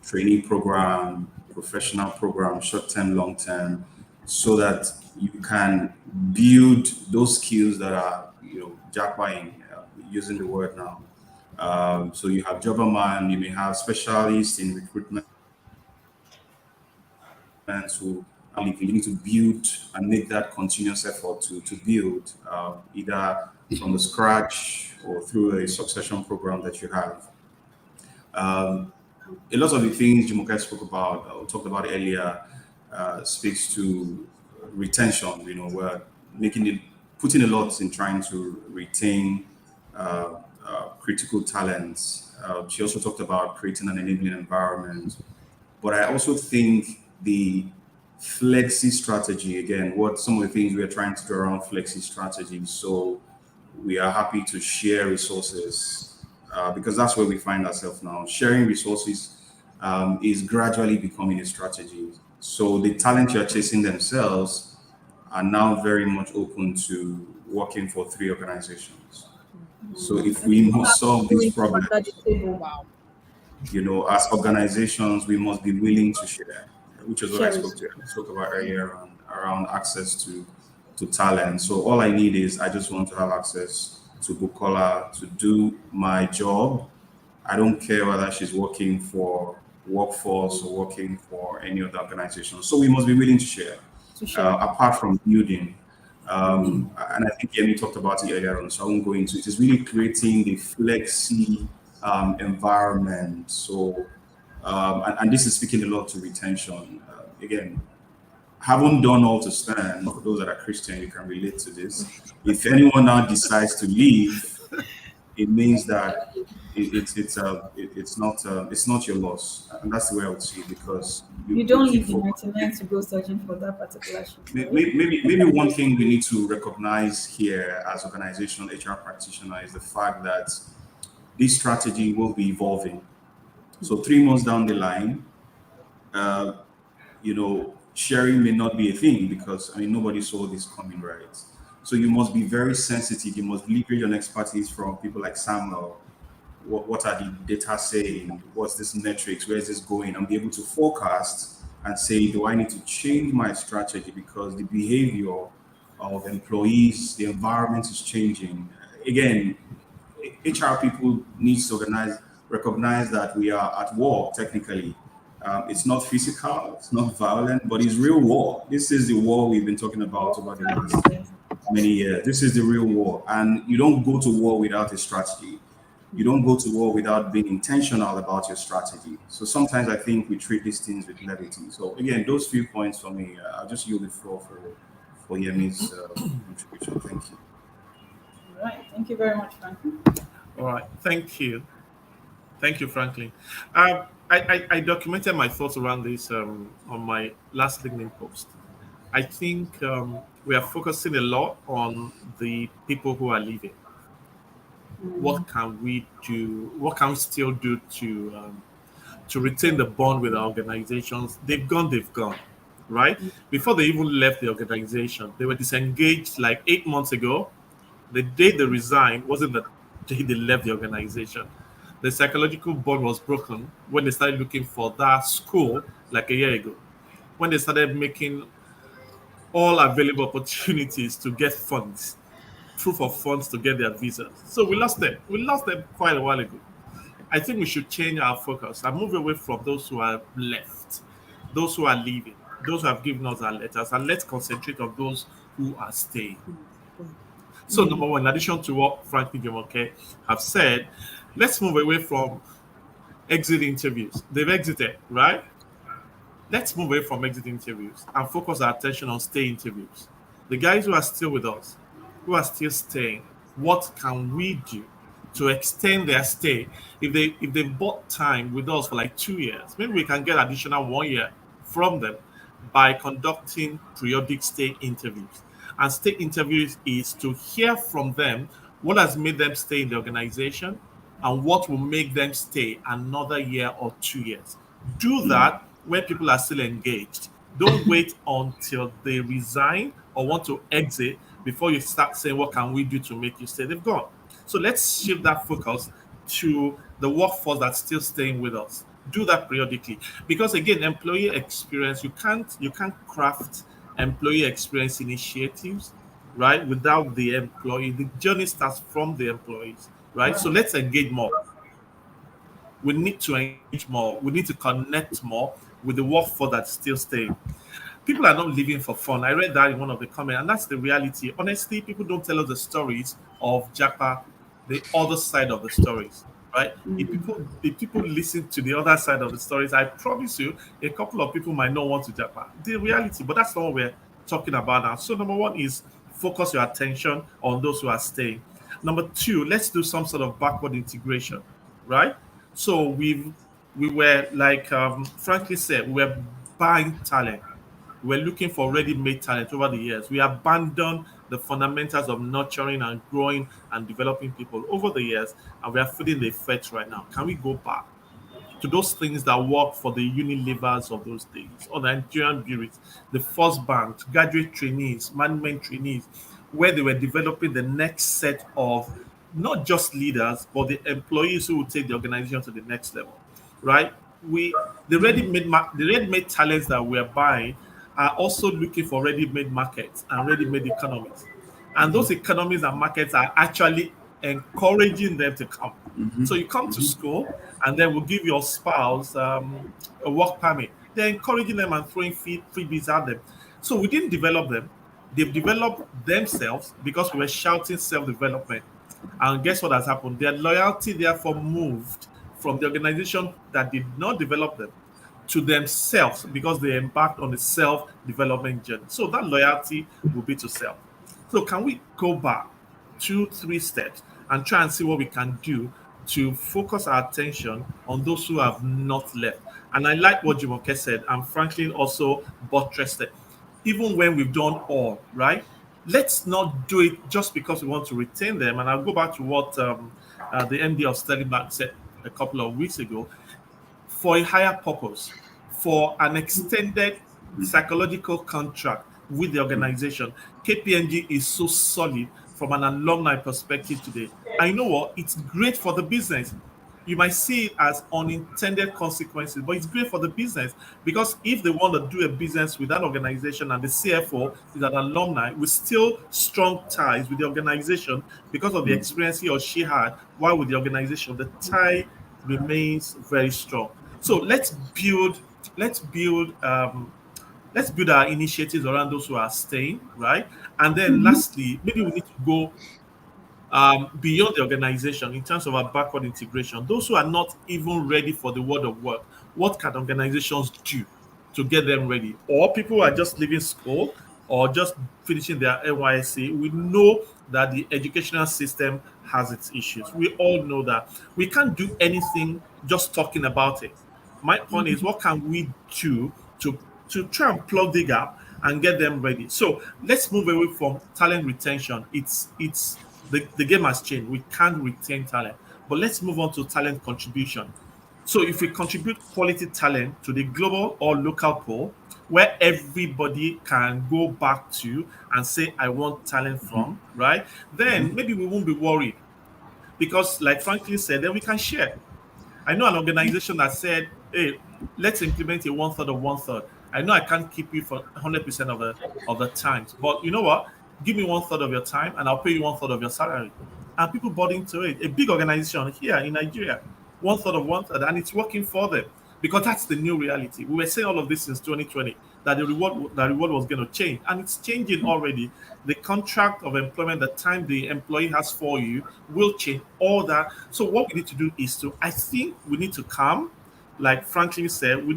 Training program, professional program, short-term, long-term, so that you can build those skills that are, Japaing, using the word now. So you have JobaMan, you may have specialists in recruitment who you need to build and make that continuous effort to build either from the scratch or through a succession program that you have. A lot of the things Jumoke spoke about, or talked about earlier, speaks to retention. We're putting a lot in trying to retain critical talents. She also talked about creating an enabling environment. But I also think the flexi strategy, again, what some of the things we are trying to do around flexi strategy. So we are happy to share resources because that's where we find ourselves now. Sharing resources is gradually becoming a strategy. So the talent you're chasing themselves are now very much open to working for 3 organizations. So if we must solve these problems, as organizations, we must be willing to share, which is what I spoke about earlier around access to talent. So all I need is I just want to have access to Bukola to do my job. I don't care whether she's working for workforce or working for any other organization. So we must be willing to share, To share. apart from building. And I think Yemi talked about it earlier on, so I won't go into it. It's really creating the flexi environment. So, and this is speaking a lot to retention. Again, haven't done all to stand. For those that are Christian, you can relate to this. If anyone now decides to leave, it means that it's not your loss, and that's the way I would see it, because You you don't keep leave the focused. 99 to go searching for that particular shoe, right? Maybe one thing we need to recognize here as organizational HR practitioner is the fact that this strategy will be evolving. So 3 months down the line, uh, sharing may not be a thing, because I mean nobody saw this coming, right? So you must be very sensitive. You must leverage your expertise from people like Samuel. What are the data saying? What's this metrics? Where is this going? And be able to forecast and say, do I need to change my strategy because the behavior of employees, the environment is changing? Again, HR people need to recognize that we are at war technically. It's not physical, it's not violent, but it's real war. This is the war we've been talking about over the last many years. This is the real war. And you don't go to war without a strategy. You don't go to war without being intentional about your strategy. So sometimes I think we treat these things with levity. So again, those few points for me, I'll just yield the floor for Yemi's contribution. Thank you. All right. Thank you very much, Franklin. All right. Thank you. Thank you, Franklin. I documented my thoughts around this on my last LinkedIn post. I think we are focusing a lot on the people who are leaving. What can we do? What can we still do to retain the bond with our organizations? They've gone, right? Before they even left the organization, they were disengaged like 8 months ago. The day they resigned wasn't the day they left the organization. The psychological bond was broken when they started looking for that school like a year ago, when they started making all available opportunities to get funds, proof of funds to get their visas. So we lost them. We lost them quite a while ago. I think we should change our focus and move away from those who are left, those who are leaving, those who have given us our letters, and let's concentrate on those who are staying. So, number one, in addition to what Franklin Jumoke have said, let's move away from exit interviews. They've exited, right? Let's move away from exit interviews and focus our attention on stay interviews. The guys who are still with us, who are still staying, what can we do to extend their stay? If they bought time with us for like 2 years, maybe we can get additional 1 year from them by conducting periodic stay interviews. And stay interviews is to hear from them what has made them stay in the organization and what will make them stay another year or 2 years. Do that when people are still engaged. Don't wait until they resign or want to exit before you start saying, what can we do to make you stay? They've gone. So let's shift that focus to the workforce that's still staying with us. Do that periodically. Because again, employee experience, you can't craft employee experience initiatives, right, without the employee. The journey starts from the employees, right? So let's engage more. We need to engage more. We need to connect more with the workforce that's still staying. People are not living for fun. I read that in one of the comments, and that's the reality. Honestly, people don't tell us the stories of Japa, the other side of the stories, right? If people listen to the other side of the stories, I promise you, a couple of people might not want to Japa. The reality, but that's not what we're talking about now. So number one is focus your attention on those who are staying. Number two, let's do some sort of backward integration, right? So we were like Franklin said, we were buying talent. We're looking for ready-made talent over the years. We abandoned the fundamentals of nurturing and growing and developing people over the years, and we are feeling the effects right now. Can we go back to those things that work for the Unilevers of those days, or the Nigerian bureaus, the first banks, graduate trainees, management trainees, where they were developing the next set of not just leaders, but the employees who will take the organization to the next level, right? The ready-made talents that we're buying are also looking for ready-made markets and ready-made economies. And those economies and markets are actually encouraging them to come. So you come to school, and then we'll give your spouse a work permit. They're encouraging them and throwing freebies at them. So we didn't develop them. They've developed themselves because we were shouting self-development. And guess what has happened? Their loyalty therefore moved from the organization that did not develop them to themselves because they embarked on a self-development journey. So that loyalty will be to self. So can we go back 2, 3 steps and try and see what we can do to focus our attention on those who have not left? And I like what Jumoke said, and Franklin also buttressed it. Even when we've done all, right? Let's not do it just because we want to retain them. And I'll go back to what the MD of Sterling Bank said a couple of weeks ago, for a higher purpose, for an extended psychological contract with the organization. KPMG is so solid from an alumni perspective today. I know what? It's great for the business. You might see it as unintended consequences, but it's great for the business because if they want to do a business with that organization and the CFO is an alumni with still strong ties with the organization because of the experience he or she had while with the organization, the tie remains very strong. So let's build our initiatives around those who are staying, right? And then lastly, maybe we need to go beyond the organization in terms of our backward integration. Those who are not even ready for the world of work, what can organizations do to get them ready? Or people who are just leaving school or just finishing their NYSC, we know that the educational system has its issues. We all know that. We can't do anything just talking about it. My point is, what can we do to try and plug the gap and get them ready? So let's move away from talent retention. It's the game has changed. We can't retain talent, but let's move on to talent contribution. So if we contribute quality talent to the global or local pool, where everybody can go back to and say, I want talent from, right? Then maybe we won't be worried because, like Franklin said, then we can share. I know an organization that said, "Hey, let's implement a one third of one third." I know I can't keep you for 100% of the times, but you know what? Give me one third of your time, and I'll pay you one third of your salary. And people bought into it. A big organization here in Nigeria, one third of one third, and it's working for them because that's the new reality. We were saying all of this since 2020 that the reward was going to change, and it's changing already. The contract of employment, the time the employee has for you, will change all that. So what we need to do is I think we need to come, like Franklin said,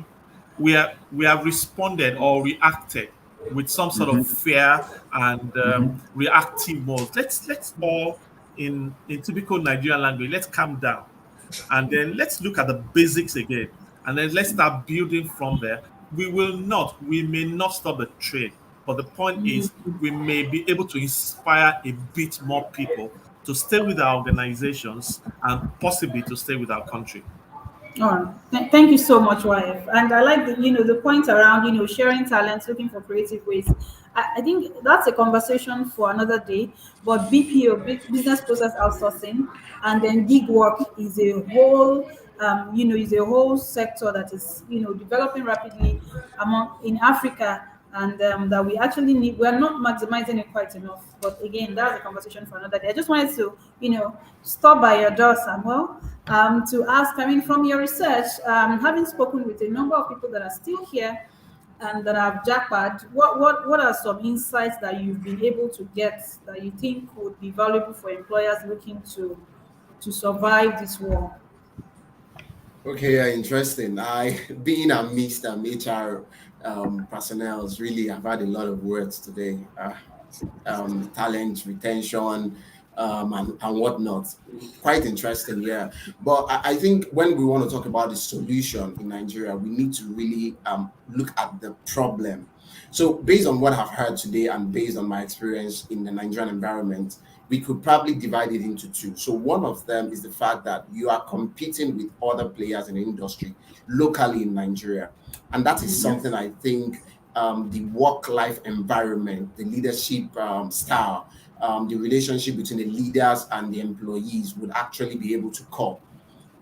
we have responded or reacted with some sort of fear and reactive mode. Let's all in typical Nigerian language, let's calm down and then let's look at the basics again, and then let's start building from there. We may not stop the trade, but the point is we may be able to inspire a bit more people to stay with our organizations and possibly to stay with our country. Oh, thank you so much, YF. And I like the point around sharing talents, looking for creative ways. I think that's a conversation for another day. But BPO, business process outsourcing, and then gig work is a whole is a whole sector that is developing rapidly among in Africa, and that we actually need. We are not maximizing it quite enough. But again, that's a conversation for another day. I just wanted to stop by your door, Samuel, to ask. I mean, from your research, having spoken with a number of people that are still here and that have jackpot, what are some insights that you've been able to get that you think would be valuable for employers looking to survive this war? Okay, yeah, interesting. I, being amidst HR personnel, really, I've had a lot of words today. Talent retention, and whatnot. Quite interesting, yeah. But I think when we want to talk about the solution in Nigeria, we need to really look at the problem. So based on what I've heard today and based on my experience in the Nigerian environment, we could probably divide it into two. So one of them is the fact that you are competing with other players in the industry locally in Nigeria. And that is something I think the work-life environment, the leadership style, the relationship between the leaders and the employees would actually be able to curb.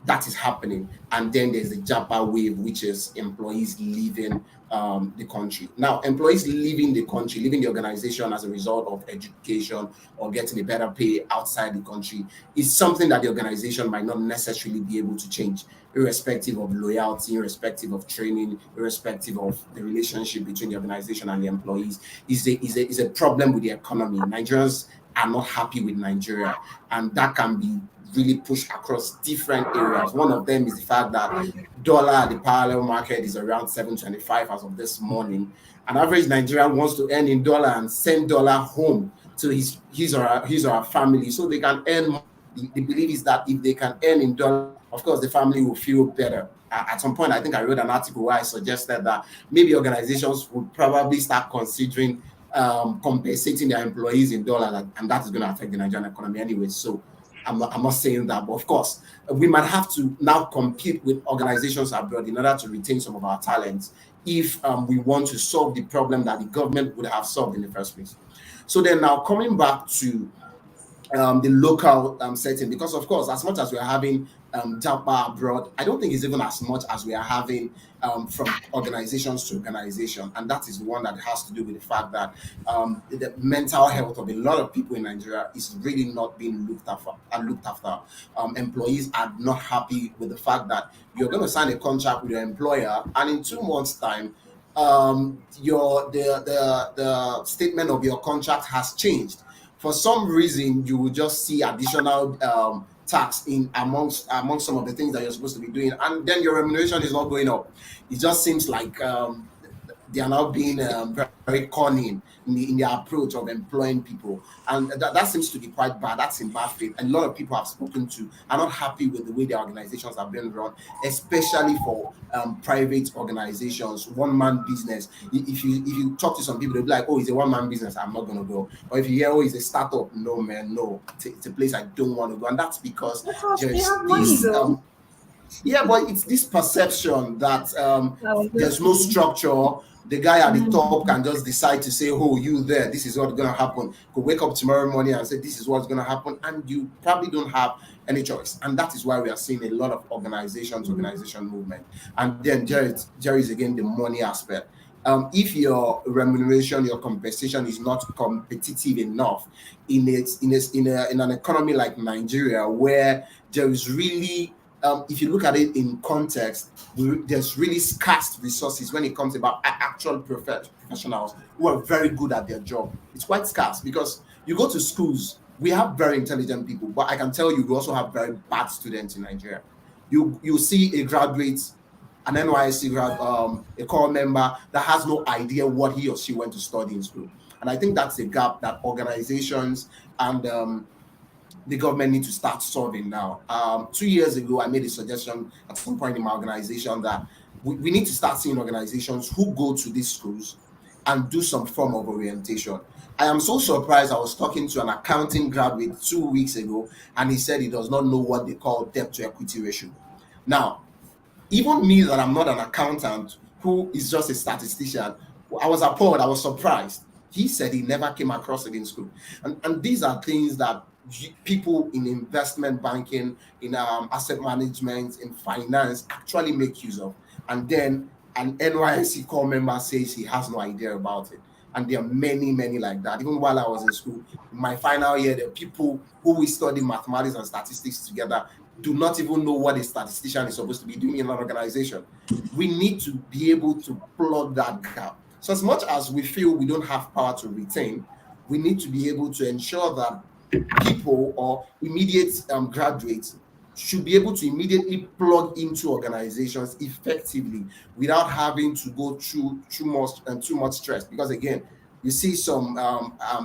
that is happening. And then there's the Japa wave, which is employees leaving the country. Now, employees leaving the country, leaving the organization as a result of education or getting a better pay outside the country is something that the organization might not necessarily be able to change, irrespective of loyalty, irrespective of training, irrespective of the relationship between the organization and the employees. Is a problem with the economy. Nigerians are not happy with Nigeria, and that can be really pushed across different areas. One of them is the fact that dollar at the parallel market is around 725 as of this morning. An average Nigerian wants to earn in dollar and send dollar home to his or her family so they can earn more. The belief is that if they can earn in dollar, of course, the family will feel better. At some point, I think I wrote an article where I suggested that maybe organizations would probably start considering compensating their employees in dollars, and that is going to affect the Nigerian economy anyway. So I'm not saying that, but of course, we might have to now compete with organizations abroad in order to retain some of our talents if we want to solve the problem that the government would have solved in the first place. So then now coming back to the local setting, because of course, as much as we're having Japa abroad, I don't think it's even as much as we are having from organizations to organization, and that is the one that has to do with the fact that the mental health of a lot of people in Nigeria is really not being looked after. Employees are not happy with the fact that you're going to sign a contract with your employer, and in 2 months' time, the statement of your contract has changed. For some reason, you will just see additional tax in amongst some of the things that you're supposed to be doing, and then your remuneration is not going up. It just seems like they are now being very cunning in their approach of employing people, and that seems to be quite bad. That's in bad faith, and a lot of people I've spoken to are not happy with the way their organizations are being run, especially for private organizations, one-man business. If you talk to some people, they'll be like, "Oh, it's a one-man business, I'm not going to go." Or if you hear, "Oh, it's a startup," no man, no, it's a place I don't want to go, and that's because Because they there's have money this though. yeah, but it's this perception that I was there's just no saying. structure. The guy at the top can just decide to say, "Oh, you there, this is what's going to happen." Could wake up tomorrow morning and say, "This is what's going to happen," and you probably don't have any choice. And that is why we are seeing a lot of organization movement. And then there is again the money aspect. If your remuneration, your compensation is not competitive enough in an economy like Nigeria, where there is really if you look at it in context, there's really scarce resources when it comes about actual professionals who are very good at their job. It's quite scarce because you go to schools, we have very intelligent people, but I can tell you, we also have very bad students in Nigeria. You see a graduate, an NYSC grad, a core member that has no idea what he or she went to study in school, and I think that's a gap that organizations and the government need to start solving now. 2 years ago, I made a suggestion at some point in my organization that we need to start seeing organizations who go to these schools and do some form of orientation. I am so surprised. I was talking to an accounting graduate 2 weeks ago, and he said he does not know what they call debt to equity ratio. Now, even me, that I'm not an accountant, who is just a statistician, I was appalled. I was surprised. He said he never came across it in school. And these are things that people in investment banking, in asset management, in finance actually make use of. And then an NYSC core member says he has no idea about it. And there are many, many like that. Even while I was in school, in my final year, there are people who we study mathematics and statistics together do not even know what a statistician is supposed to be doing in an organization. We need to be able to plug that gap. So as much as we feel we don't have power to retain, we need to be able to ensure that people or immediate graduates should be able to immediately plug into organizations effectively without having to go through too much stress. Because again, you see some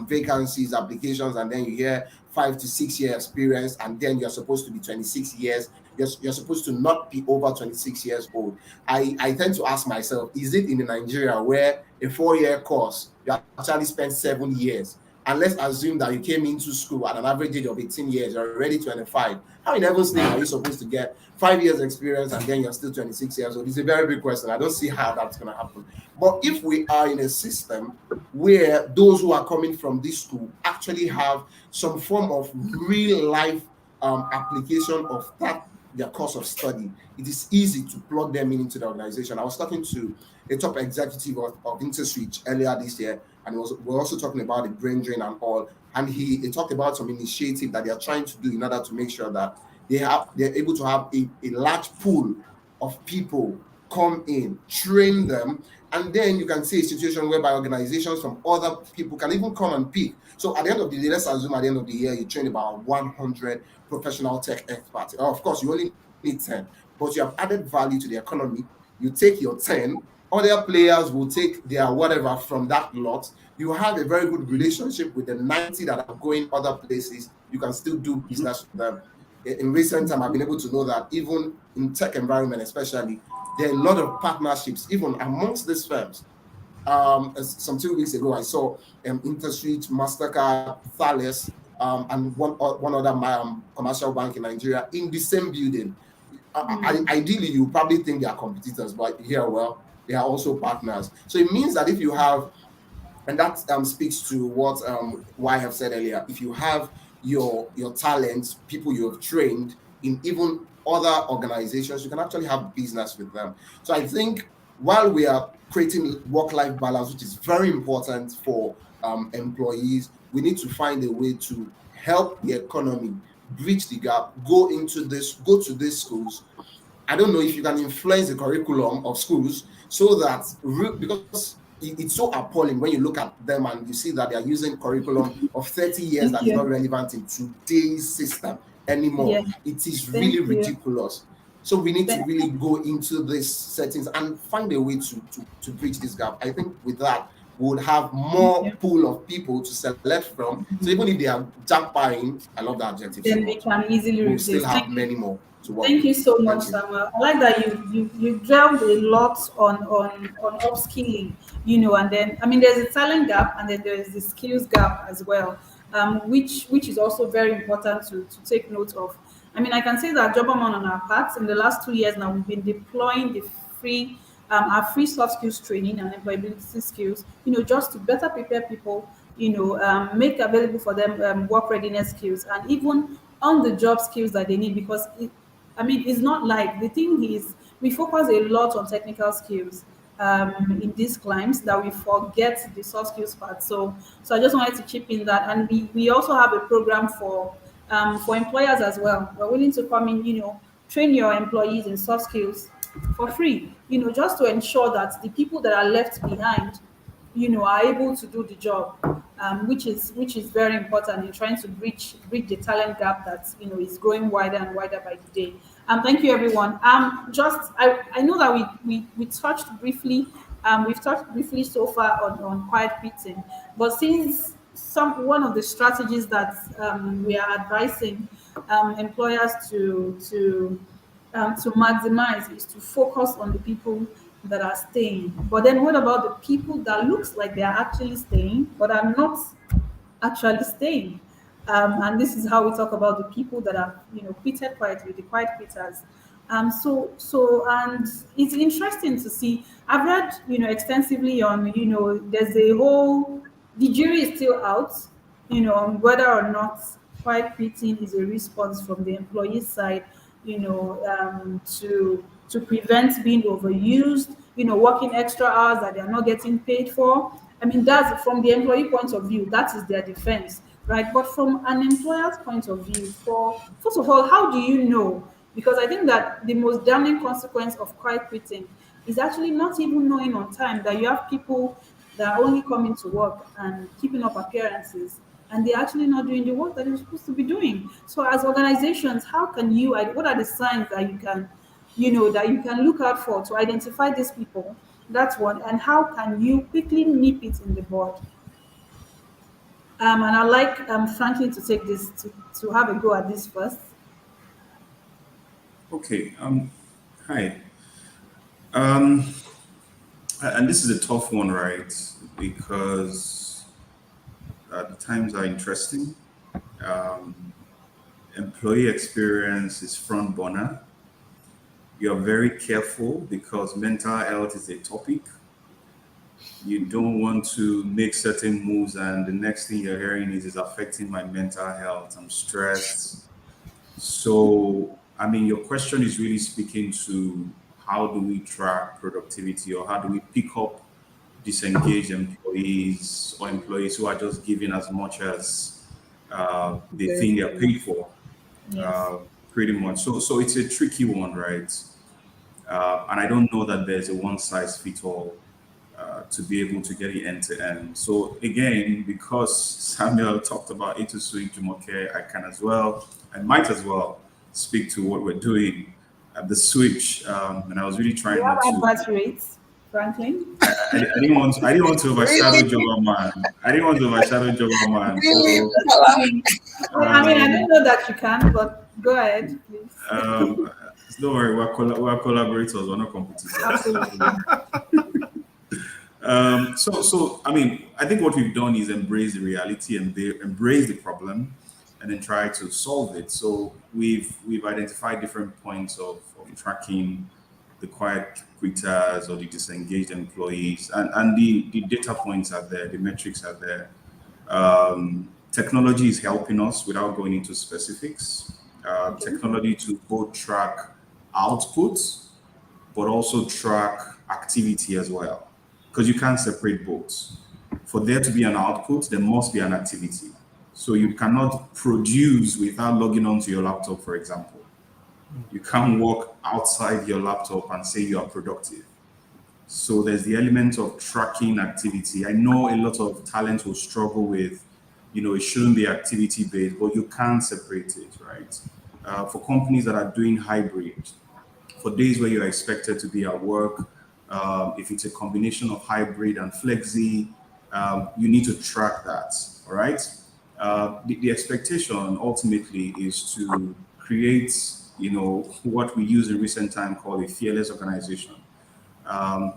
vacancies, applications, and then you hear 5 to 6 year experience, and then you're supposed to be 26 years. You're supposed to not be over 26 years old. I tend to ask myself, is it in Nigeria where a 4 year course, you actually spend 7 years? And let's assume that you came into school at an average age of 18 years, you're already 25. How in heaven's name are you supposed to get 5 years experience and then you're still 26 years old? It's a very big question. I don't see how that's going to happen. But if we are in a system where those who are coming from this school actually have some form of real life application of that their course of study, it is easy to plug them into the organization. I was talking to a top executive of Interswitch earlier this year, and we're also talking about the brain drain and all. And he talked about some initiative that they are trying to do in order to make sure that they're able to have a large pool of people come in, train them, and then you can see a situation whereby organizations from other people can even come and pick. So at the end of the day, let's assume at the end of the year, you train about 100 professional tech experts. Of course, you only need 10, but you have added value to the economy. You take your 10, other players will take their whatever from that lot. You have a very good relationship with the 90 that are going other places. You can still do business with them. In recent time, I've been able to know that even in tech environment, especially, there are a lot of partnerships, even amongst these firms. Some 2 weeks ago, I saw Interswitch, Mastercard, Thales, and one other commercial bank in Nigeria in the same building. Ideally, you probably think they are competitors, but here, well, they are also partners. So it means that if you have, and that speaks to what I have said earlier, if you have your talents, people you have trained in even other organizations, you can actually have business with them. So I think while we are creating work-life balance, which is very important for employees, we need to find a way to help the economy bridge the gap, go to these schools. I don't know if you can influence the curriculum of schools so that, because it's so appalling when you look at them and you see that they are using curriculum of 30 years that is not relevant in today's system anymore. Yeah. It is Thank really you. ridiculous. So we need to Thank- really go into these settings and find a way to bridge this gap. I think with that, we would have more you. pool of people to select from. So even if they are Japaing, I love that adjective so Then we much, can easily we'll replace. still have many more to work Thank with. you so much, Thank you. Samuel. I like that you delved a lot on upskilling, and then I mean there's a talent gap and then there's the skills gap as well, which is also very important to take note of. I mean, I can say that Jobaman on our part in the last 2 years now we've been deploying the free our free soft skills training and employability skills, just to better prepare people, make available for them work readiness skills and even on the job skills that they need because I mean, it's not like the thing is we focus a lot on technical skills in these climes that we forget the soft skills part. So I just wanted to chip in that, and we also have a program for employers as well. We're willing to come in, train your employees in soft skills for free, just to ensure that the people that are left behind are able to do the job, which is very important in trying to bridge the talent gap that is growing wider and wider by the day. Thank you, everyone. Just I know that we touched briefly, we've touched briefly so far on quiet quitting, but since one of the strategies that we are advising employers to maximize is to focus on the people that are staying. But then what about the people that looks like they are actually staying but are not actually staying? And this is how we talk about the people that are, quitted quietly, the quiet quitters. And it's interesting to see. I've read, extensively on, there's a whole, the jury is still out, on whether or not quiet quitting is a response from the employee side, to prevent being overused, working extra hours that they are not getting paid for. I mean, that's from the employee point of view, that is their defense, right? But from an employer's point of view, first of all, how do you know? Because I think that the most damning consequence of quiet quitting is actually not even knowing on time that you have people that are only coming to work and keeping up appearances and they're actually not doing the work that they're supposed to be doing. So as organizations, how can what are the signs that you can look out for to identify these people? That's one. And how can you quickly nip it in the bud? And I'd like Franklin to take this to have a go at this first. Okay. Hi. Um, and this is a tough one, right? Because the times are interesting. Um, Employee experience is front burner. You're very careful because mental health is a topic. You don't want to make certain moves, and the next thing you're hearing is affecting my mental health. I'm stressed. So I mean, your question is really speaking to how do we track productivity, or how do we pick up disengaged employees or employees who are just giving as much as they Very think they're true. paid for, Yes. uh, pretty much. So it's a tricky one, right? And I don't know that there's a one size fits all to be able to get it end to end. So again, because Samuel talked about Interswitch, Jumoke, I might as well speak to what we're doing at the switch. And I was really Do you trying have not to. advert rates, Franklin? I didn't want to overshadow Really? Java Man. I didn't want to overshadow Java Man. Really? So I mean, I um, don't know that you can, but go ahead, please. um, don't worry, we're collaborators, we're not competitors. Absolutely. So I mean, I think what we've done is embrace the reality and embrace the problem, and then try to solve it. So we've identified different points of tracking the quiet quitters or the disengaged employees, and the data points are there, the metrics are there. Technology is helping us without going into specifics. Okay. Technology to both track output but also track activity as well. Because you can't separate both. For there to be an output, there must be an activity. So you cannot produce without logging onto your laptop, for example. You can't work outside your laptop and say you are productive. So there's the element of tracking activity. I know a lot of talent will struggle with, it shouldn't be activity based, but you can't separate it, right? For companies that are doing hybrid, for days where you're expected to be at work, if it's a combination of hybrid and flexi, you need to track that. All right. The expectation ultimately is to create, what we use in recent time called a fearless organization.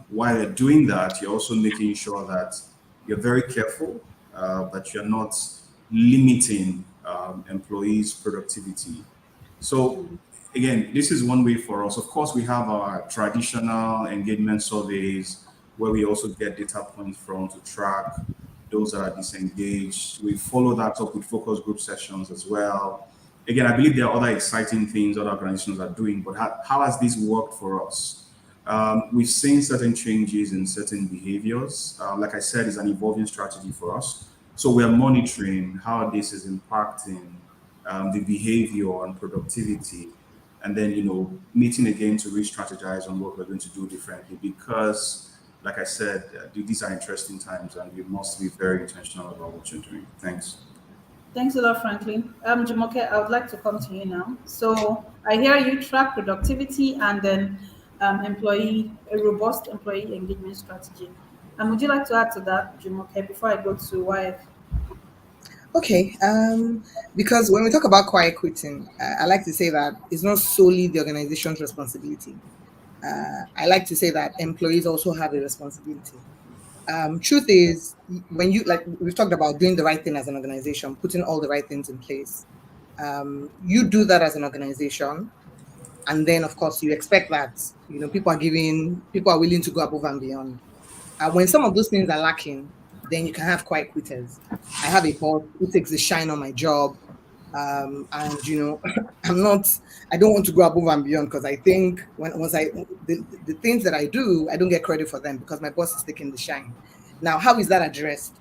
While you're doing that, you're also making sure that you're very careful that you're not limiting employees' productivity. So again, this is one way for us. Of course, we have our traditional engagement surveys where we also get data points from to track those that are disengaged. We follow that up with focus group sessions as well. Again, I believe there are other exciting things other organizations are doing, but how has this worked for us? We've seen certain changes in certain behaviors. Like I said, it's an evolving strategy for us. So we are monitoring how this is impacting the behavior and productivity, and then meeting again to re-strategize on what we're going to do differently. Because, like I said, these are interesting times, and you must be very intentional about what you're doing. Thanks. Thanks a lot, Franklin. Jumoke, I would like to come to you now. So I hear you track productivity and then a robust employee engagement strategy. And would you like to add to that, Jumoke, before I go to YF? Okay, because when we talk about quiet quitting, I like to say that it's not solely the organization's responsibility. I like to say that employees also have a responsibility. Truth is, when you, like we've talked about, doing the right thing as an organization, putting all the right things in place, you do that as an organization, and then of course you expect that people are willing to go above and beyond. When some of those things are lacking, then you can have quiet quitters. I have a boss who takes the shine on my job, and I don't want to go above and beyond because I think the things that I do, I don't get credit for them because my boss is taking the shine. Now, how is that addressed?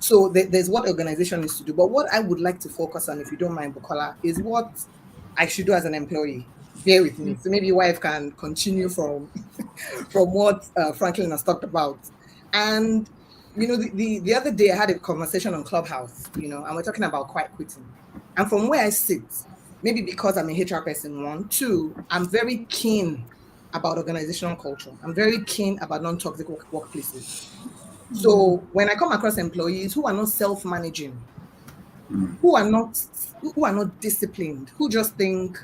So there's what organization needs to do, but what I would like to focus on, if you don't mind, Bukola, is what I should do as an employee. Bear with me. So maybe your wife can continue from from what Franklin has talked about. And the other day I had a conversation on Clubhouse, and we're talking about quiet quitting. And from where I sit, maybe because I'm a HR person, one, two, I'm very keen about organizational culture. I'm very keen about non-toxic workplaces. So when I come across employees who are not self-managing, who are not disciplined, who just think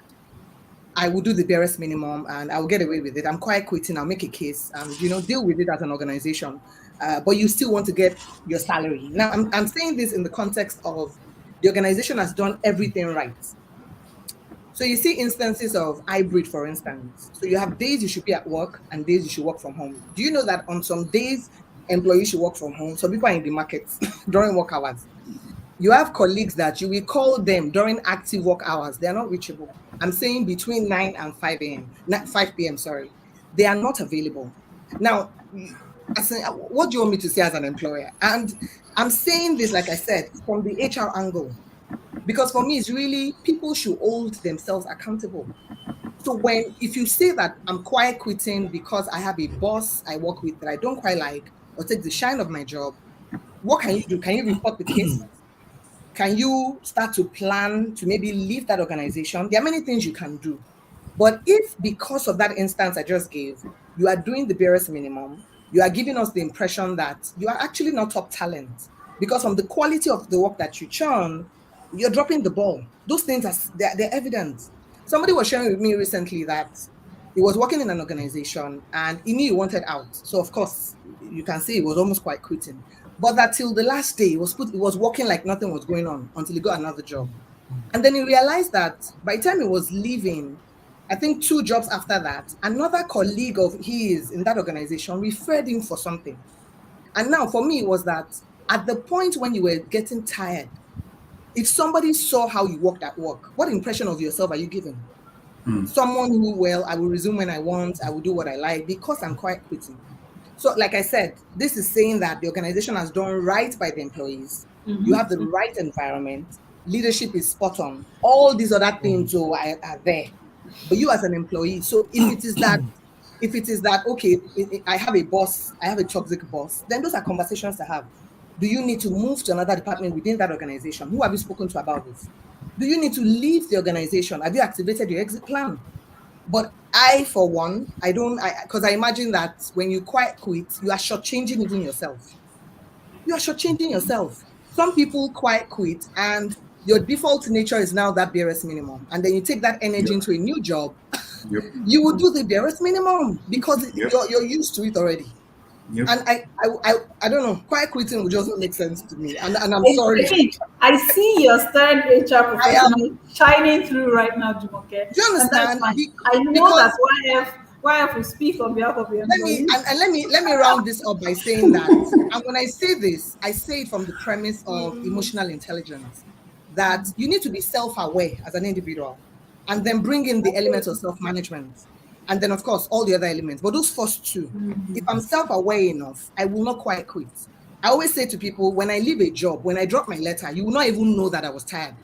I will do the barest minimum and I will get away with it. I'm quiet quitting. I'll make a case and deal with it as an organization. But you still want to get your salary. Now, I'm saying this in the context of the organization has done everything right. So you see instances of hybrid, for instance. So you have days you should be at work and days you should work from home. Do you know that on some days employees should work from home? Some people are in the markets during work hours. You have colleagues that you will call them during active work hours. They are not reachable. I'm saying between 9 and 5 a.m., not 5 p.m., sorry. They are not available. Now, what do you want me to say as an employer? And I'm saying this, like I said, from the HR angle, because for me, it's really people should hold themselves accountable. So if you say that I'm quiet quitting because I have a boss I work with that I don't quite like or take the shine of my job, what can you do? Can you report with haste? Can you start to plan to maybe leave that organization? There are many things you can do. But if because of that instance I just gave, you are doing the barest minimum, you are giving us the impression that you are actually not top talent because from the quality of the work that you churn, you're dropping the ball. Those things they're evident. Somebody was sharing with me recently that he was working in an organization and he knew he wanted out. So of course, you can see he was almost quite quitting. But that till the last day, he was working like nothing was going on until he got another job. And then he realized that by the time he was leaving, I think 2 jobs after that, another colleague of his in that organization referred him for something. And now for me, it was that at the point when you were getting tired, if somebody saw how you worked at work, what impression of yourself are you giving? Someone who, well, I will resume when I want, I will do what I like because I'm quite quitting. So, like I said, this is saying that the organization has done right by the employees. You have the right environment. Leadership is spot on. All these other things are there. But you as an employee, so if it is that okay, I have a boss, I have a toxic boss, then those are conversations to have. Do you need to move to another department within that organization? Who have you spoken to about this? Do you need to leave the organization? Have you activated your exit plan? But I, for one, I don't, because I imagine that when you quit, you are shortchanging even yourself. You are shortchanging yourself. Some people quit, and your default nature is now that barest minimum. And then you take that energy Yep. into a new job, Yep. you will do the barest minimum because Yep. you're used to it already. Yep. And I don't know, quiet quitting would just not make sense to me. And I'm I sorry. think I see your stern HR I am, professional shining through right now, Jumoke, do you and that's understand? fine. I know Because that YF will speak on behalf of the employees. let me round this up by saying that, and when I say this, I say it from the premise of emotional intelligence, that you need to be self-aware as an individual, and then bring in the elements of self-management, and then of course all the other elements. But those first two, if I'm self-aware enough, I will not quite quit. I always say to people, when I leave a job, when I drop my letter, you will not even know that I was tired,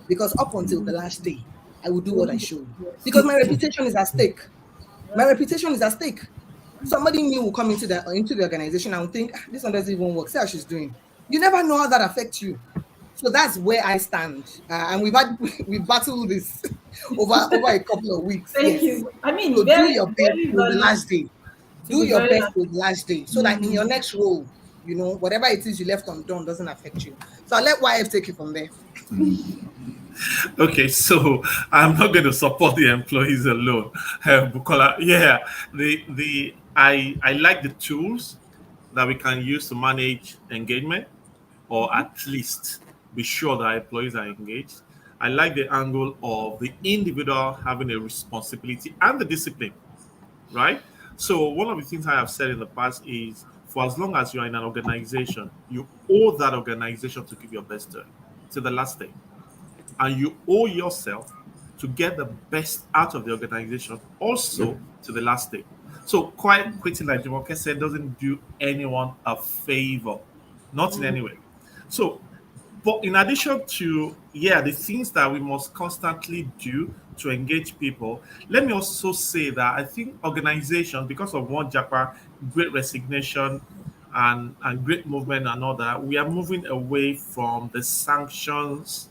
because up until the last day, I will do what I should, because my reputation is at stake. My reputation is at stake. Somebody new will come into the organization and will think, this one doesn't even work. See how she's doing. You never know how that affects you. So that's where I stand. And we've battled this over a couple of weeks. Thank Yes. you. I mean, So do very, your best very till the valid. last day. To Do be your very best honest. till the last day, so that in your next role, whatever it is you left undone doesn't affect you. So I'll let YF take it from there. Okay, so I'm not going to support the employees alone, Bukola. Yeah, I like the tools that we can use to manage engagement, or at least be sure that our employees are engaged. I like the angle of the individual having a responsibility and the discipline, right? So one of the things I have said in the past is, for as long as you are in an organization, you owe that organization to give your best to the last day, and you owe yourself to get the best out of the organization also to the last day. So quiet quitting, like Jumoke said, doesn't do anyone a favor, not in any way. So, but in addition to, yeah, the things that we must constantly do to engage people, let me also say that I think organizations, because of one Japa, great resignation, and great movement and all that, we are moving away from the sanctions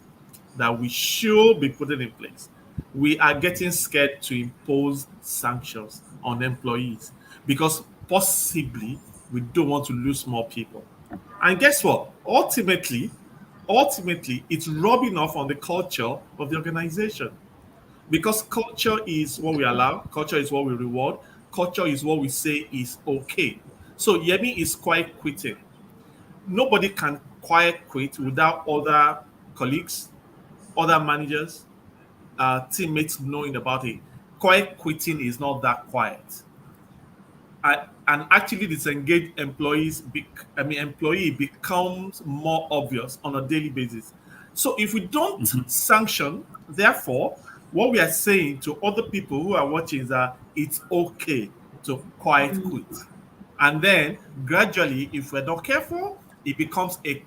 that we should be putting in place. We are getting scared to impose sanctions on employees because possibly we don't want to lose more people. And guess what? Ultimately, it's rubbing off on the culture of the organization, because culture is what we allow, culture is what we reward, culture is what we say is okay. So Yemi is quiet quitting. Nobody can quiet quit without other colleagues, other managers, teammates knowing about it. Quiet quitting is not that quiet. and actually disengaged employee becomes more obvious on a daily basis. So if we don't sanction, therefore, what we are saying to other people who are watching is that it's okay to quiet quit. And then gradually, if we're not careful, it becomes a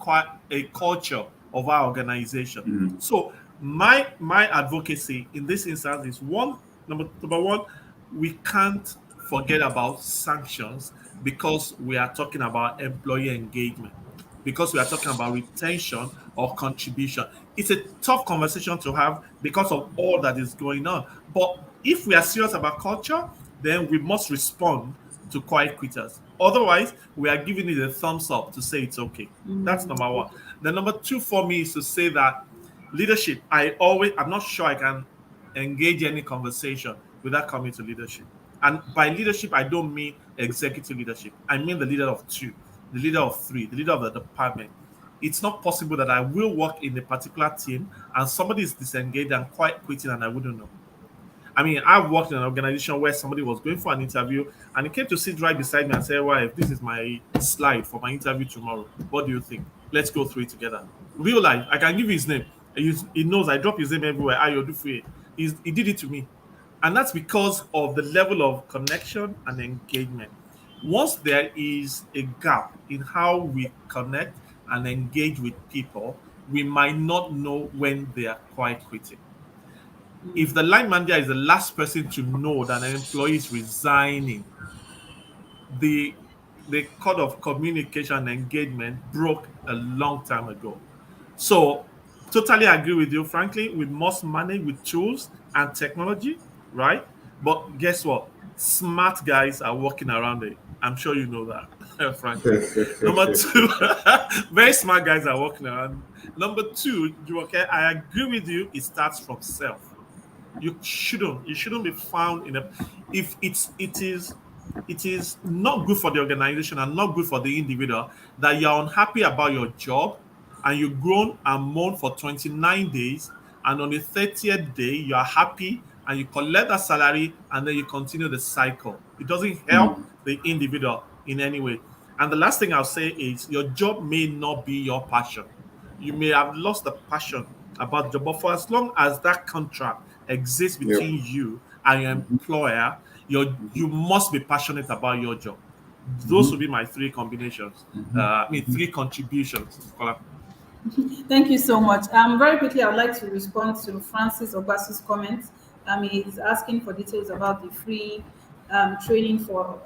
culture of our organization. So my advocacy in this instance is number one, we can't forget about sanctions because we are talking about employee engagement, because we are talking about retention or contribution. It's a tough conversation to have because of all that is going on. But if we are serious about culture, then we must respond to quiet quitters. Otherwise, we are giving it a thumbs up to say it's okay. That's number one. The number two for me is to say that leadership, I'm not sure I can engage any conversation without coming to leadership. And by leadership, I don't mean executive leadership. I mean the leader of two, the leader of three, the leader of the department. It's not possible that I will work in a particular team and somebody is disengaged and quite quitting and I wouldn't know. I mean, I've worked in an organization where somebody was going for an interview and he came to sit right beside me and say, well, if this is my slide for my interview tomorrow, what do you think? Let's go through it together. Real life, I can give you his name. He knows I drop his name everywhere. He did it to me. And that's because of the level of connection and engagement. Once there is a gap in how we connect and engage with people, we might not know when they are quite quitting. If the line manager is the last person to know that an employee is resigning, the code of communication and engagement broke a long time ago. So, totally agree with you. Frankly, we must manage with tools and technology, right? But guess what? Smart guys are working around it. I'm sure you know that, frankly. Number two, very smart guys are working around. Number two, Jumoke, I agree with you. It starts from self. You shouldn't be found in a if it is not good for the organization and not good for the individual that you're unhappy about your job and you've grown and moaned for 29 days and on the 30th day you are happy and you collect that salary and then you continue the cycle. It doesn't help the individual in any way. And the last thing I'll say is your job may not be your passion. You may have lost the passion about the job, but for as long as that contract exists between you and your employer, you must be passionate about your job. Those would be my three combinations. Three contributions. Thank you so much. Very quickly, I would like to respond to Francis Obasu's comments. He's asking for details about the free training for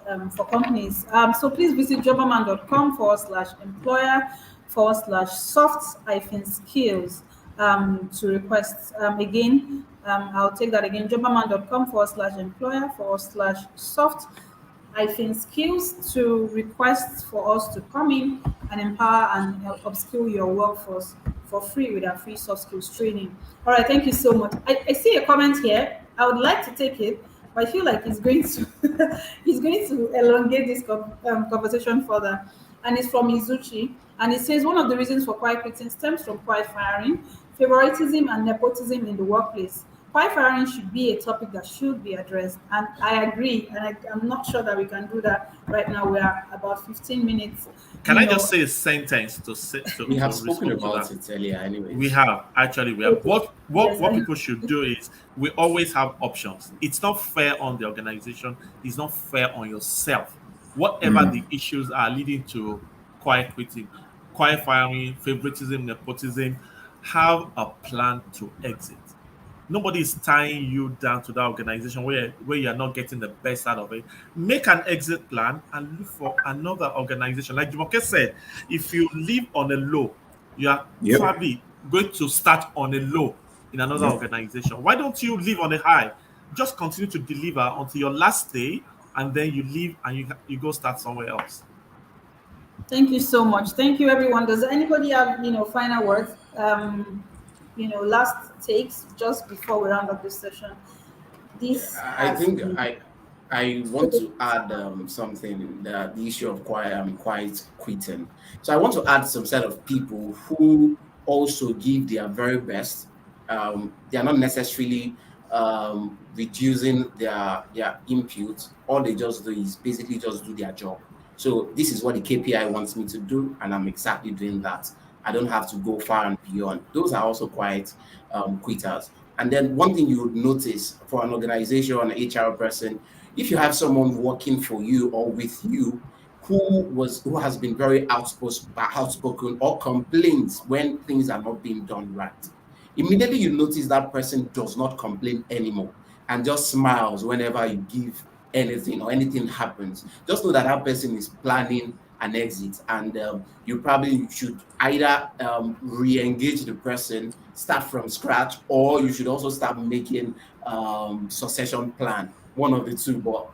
companies. So please visit jobaman.com/employer/soft-skills to request. Again, I'll take that again, jobaman.com/employer/soft-skills to request for us to come in and empower and upskill your workforce for free with our free soft skills training. All right, thank you so much. I see a comment here. I would like to take it, but I feel like he's going to he's going to elongate this conversation further. And it's from Izuchi. And it says one of the reasons for quiet quitting stems from quiet firing, favoritism, and nepotism in the workplace. Quiet firing should be a topic that should be addressed. And I agree. And I'm not sure that we can do that right now. We are about 15 minutes. Can I just say a sentence to we have spoken about it earlier anyway. We have. What people should do is we always have options. It's not fair on the organization. It's not fair on yourself. Whatever the issues are leading to quiet quitting, quiet firing, favoritism, nepotism, have a plan to exit. Nobody is tying you down to that organization where you're not getting the best out of it. Make an exit plan and look for another organization. Like Jumoke said, if you live on a low, you are probably going to start on a low in another organization. Why don't you live on a high? Just continue to deliver until your last day, and then you leave and you go start somewhere else. Thank you so much. Thank you, everyone. Does anybody have final words? Last takes just before we round up this session. I think I want to add something, the issue of quiet quitting. So I want to add some set of people who also give their very best. They are not necessarily reducing their input, all they just do is basically just do their job. So this is what the KPI wants me to do, and I'm exactly doing that. I don't have to go far and beyond. Those are also quite quitters. And then one thing you would notice for an organization or an HR person, if you have someone working for you or with you who has been very outspoken or complains when things are not being done right, immediately you notice that person does not complain anymore and just smiles whenever you give anything or anything happens. Just know that that person is planning an exit, and you probably should either re-engage the person, start from scratch, or you should also start making succession plan, one of the two. But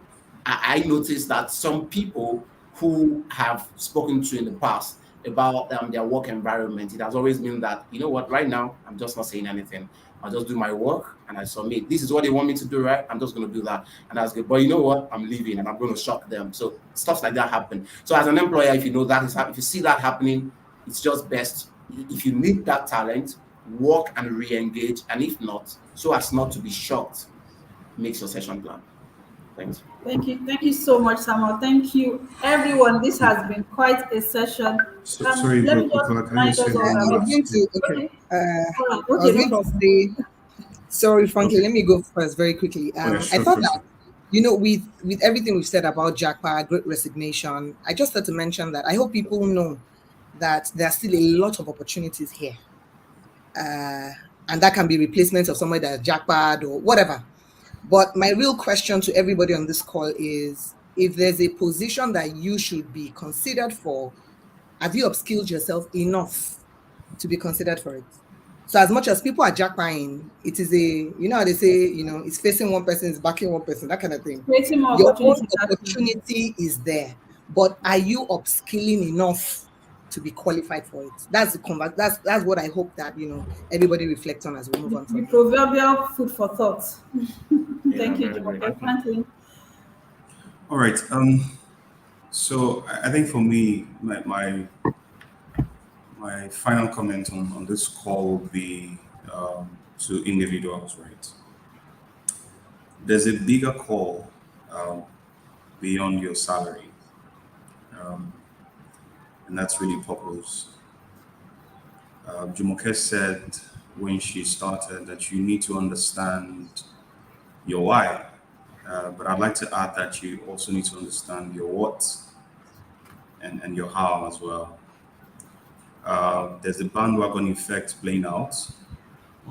I noticed that some people who have spoken to in the past about their work environment, it has always been that, you know what, right now, I'm just not saying anything. I'll just do my work and I submit. This is what they want me to do, right? I'm just going to do that. And that's good. But you know what? I'm leaving and I'm going to shock them. So stuff like that happen. So as an employer, if you know that is happening, if you see that happening, it's just best. If you need that talent, work and re-engage. And if not, so as not to be shocked, make your session plan. Thanks. Thank you so much, Samuel. Thank you, everyone. This has been quite a session. Sorry, Let me Bukola, just can you remind say us all one I was about. last going thing? to, okay. Okay, all right. I Okay, was no going to problem. say, sorry, Frankie, Okay. let me go first very quickly. Oh, yeah, I sure, thought sure, that, sure. with everything we've said about Japa, Great Resignation, I just had to mention that I hope people know that there are still a lot of opportunities here. And that can be replacements of somebody that's Japa or whatever. But my real question to everybody on this call is, if there's a position that you should be considered for, have you upskilled yourself enough to be considered for it? So as much as people are jackpying, it is how they say, it's facing one person, it's backing one person, that kind of thing. Creating more Your own opportunities. Actually. opportunity is there, but are you upskilling enough to be qualified for it? That's that's what I hope that everybody reflects on as we move on The from here. proverbial food for thought. Yeah, Thank you, very, very Jumoke. good. Franklin. All right. So I think for me, my final comment on this call will be to individuals, right? There's a bigger call um, beyond your salary, um, and that's really purpose. Jumoke said when she started that you need to understand your why, but I'd like to add that you also need to understand your what and your how as well. There's the bandwagon effect playing out,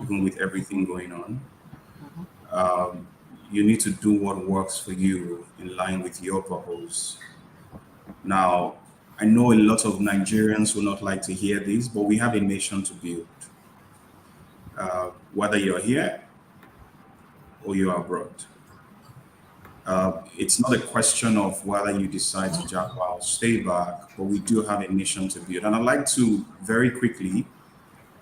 even with everything going on. Um, you need to do what works for you in line with your purpose. Now, I know a lot of Nigerians will not like to hear this, but we have a nation to build. Whether you're here or you're abroad, it's not a question of whether you decide to jump out or stay back, but we do have a nation to build. And I'd like to very quickly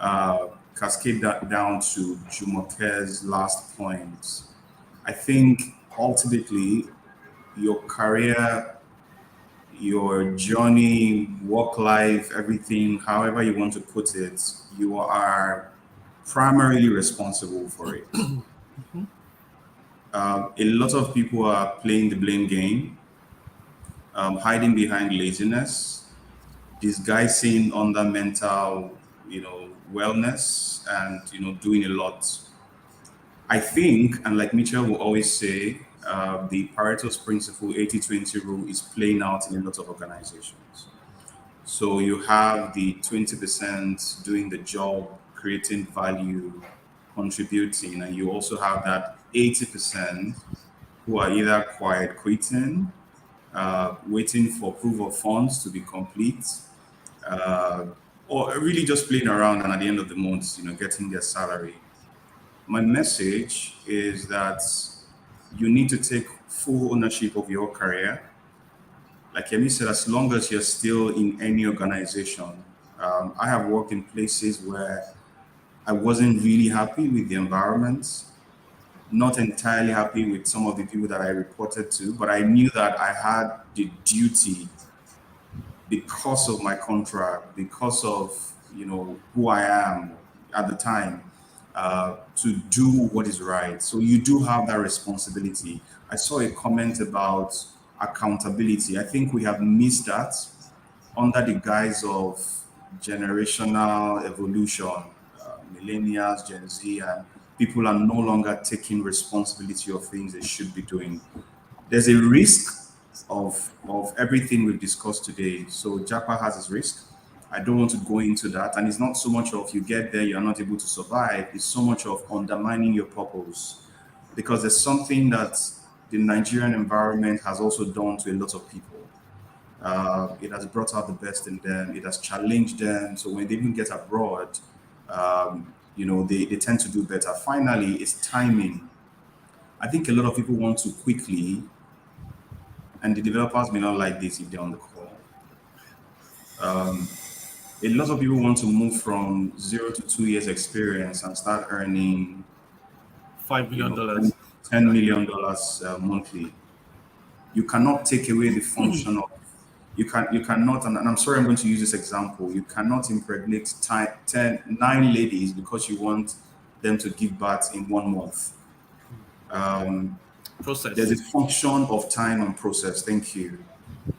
cascade that down to Jumoke's last point. I think ultimately your career, your journey, work life, everything, however you want to put it, you are primarily responsible for it. A lot of people are playing the blame game, hiding behind laziness, disguising under mental, wellness, and doing a lot. I think, and like Mitchell will always say, the Pareto's principle 80-20 rule is playing out in a lot of organizations. So you have the 20% doing the job, creating value, contributing, and you also have that 80% who are either quiet quitting, waiting for proof of funds to be complete, uh, or really just playing around and at the end of the month, getting their salary. My message is that you need to take full ownership of your career. Like Yemi said, as long as you're still in any organization, I have worked in places where I wasn't really happy with the environment, not entirely happy with some of the people that I reported to, but I knew that I had the duty because of my contract, because of who I am at the time, to do what is right. So you do have that responsibility. I saw a comment about accountability. I think we have missed that under the guise of generational evolution, millennials, Gen Z, and people are no longer taking responsibility of things they should be doing. There's a risk of everything we've discussed today. So Japa has its risk. I don't want to go into that. And it's not so much of you get there, you're not able to survive. It's so much of undermining your purpose. Because there's something that the Nigerian environment has also done to a lot of people. It has brought out the best in them. It has challenged them. So when they even get abroad, they tend to do better. Finally, it's timing. I think a lot of people want to quickly, and the developers may not like this if they're on the call. A lot of people want to move from 0 to 2 years experience and start earning $5 million, $10 million monthly. You cannot take away the function of you cannot, and I'm sorry I'm going to use this example, you cannot impregnate 9 ladies because you want them to give birth in 1 month. Process. There's a function of time and process. Thank you.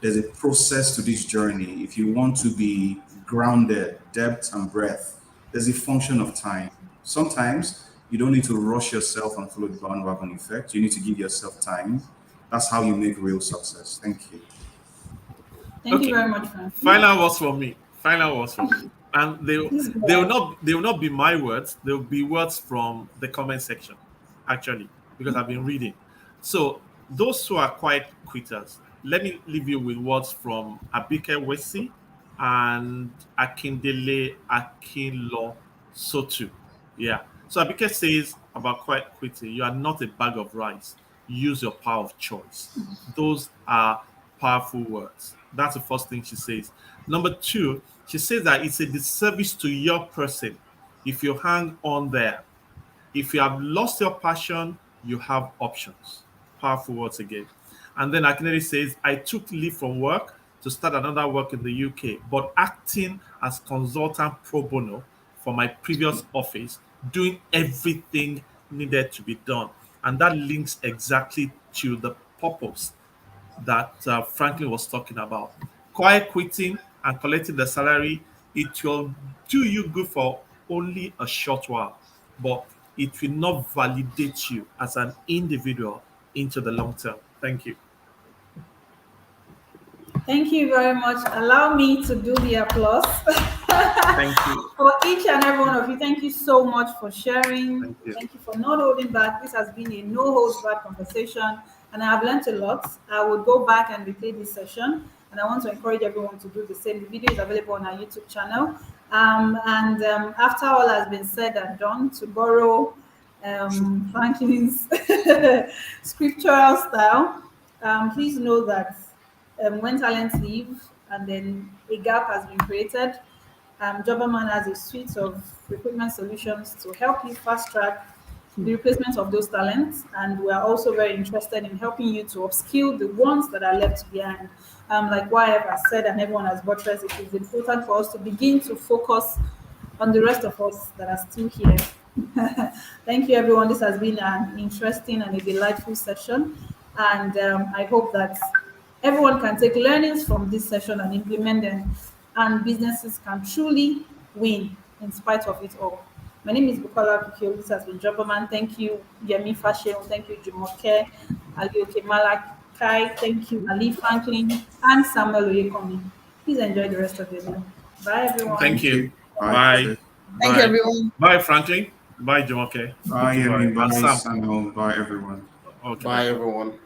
There's a process to this journey. If you want to be grounded, depth and breadth, there's a function of time. Sometimes you don't need to rush yourself and follow the bandwagon effect. You need to give yourself time. That's how you make real success. Thank you. Thank you very much, Frank. Final words from me. And they will not be my words. They will be words from the comment section, actually, because I've been reading. So those who are quiet quitters, let me leave you with words from Abike Wesi and Akindele Akinlo Sotu. Yeah. So Abike says about quiet quitting, you are not a bag of rice. Use your power of choice. Those are powerful words. That's the first thing she says. Number 2, she says that it's a disservice to your person if you hang on there. If you have lost your passion, you have options. Powerful words again. And then Akinele says, I took leave from work to start another work in the UK, but acting as consultant pro bono for my previous office, doing everything needed to be done. And that links exactly to the purpose that Franklin was talking about. Quiet quitting and collecting the salary, it will do you good for only a short while, but it will not validate you as an individual into the long term. Thank you. Thank you very much. Allow me to do the applause. Thank you. For each and every one of you, thank you so much for sharing. Thank you. For not holding back. This has been a no holds back conversation, and I have learned a lot. I will go back and replay this session, and I want to encourage everyone to do the same. The video is available on our YouTube channel. After all has been said and done, to borrow Franklin's scriptural style, please know that when talents leave and then a gap has been created, Jobberman has a suite of recruitment solutions to help you fast track the replacement of those talents, and we are also very interested in helping you to upskill the ones that are left behind. Like YF has said, and everyone has buttressed, it is important for us to begin to focus on the rest of us that are still here. Thank you, everyone. This has been an interesting and a delightful session, and I hope that everyone can take learnings from this session and implement them, and businesses can truly win in spite of it all. My name is Bukola Bukio. This has been Jobberman. Thank you, Yemi Faseun. Thank you, Jumoke, Aleoke-Malachi. Thank you, Ali Franklin, and Samuel Oyekanmi. Please enjoy the rest of your day. Bye, everyone. Thank you. Bye. Bye. Thank you, everyone. Bye, Franklin. Bye, Jumoke. Bye, Yemi. Bye, Sam. Samuel. Bye, everyone. Okay. Bye, everyone.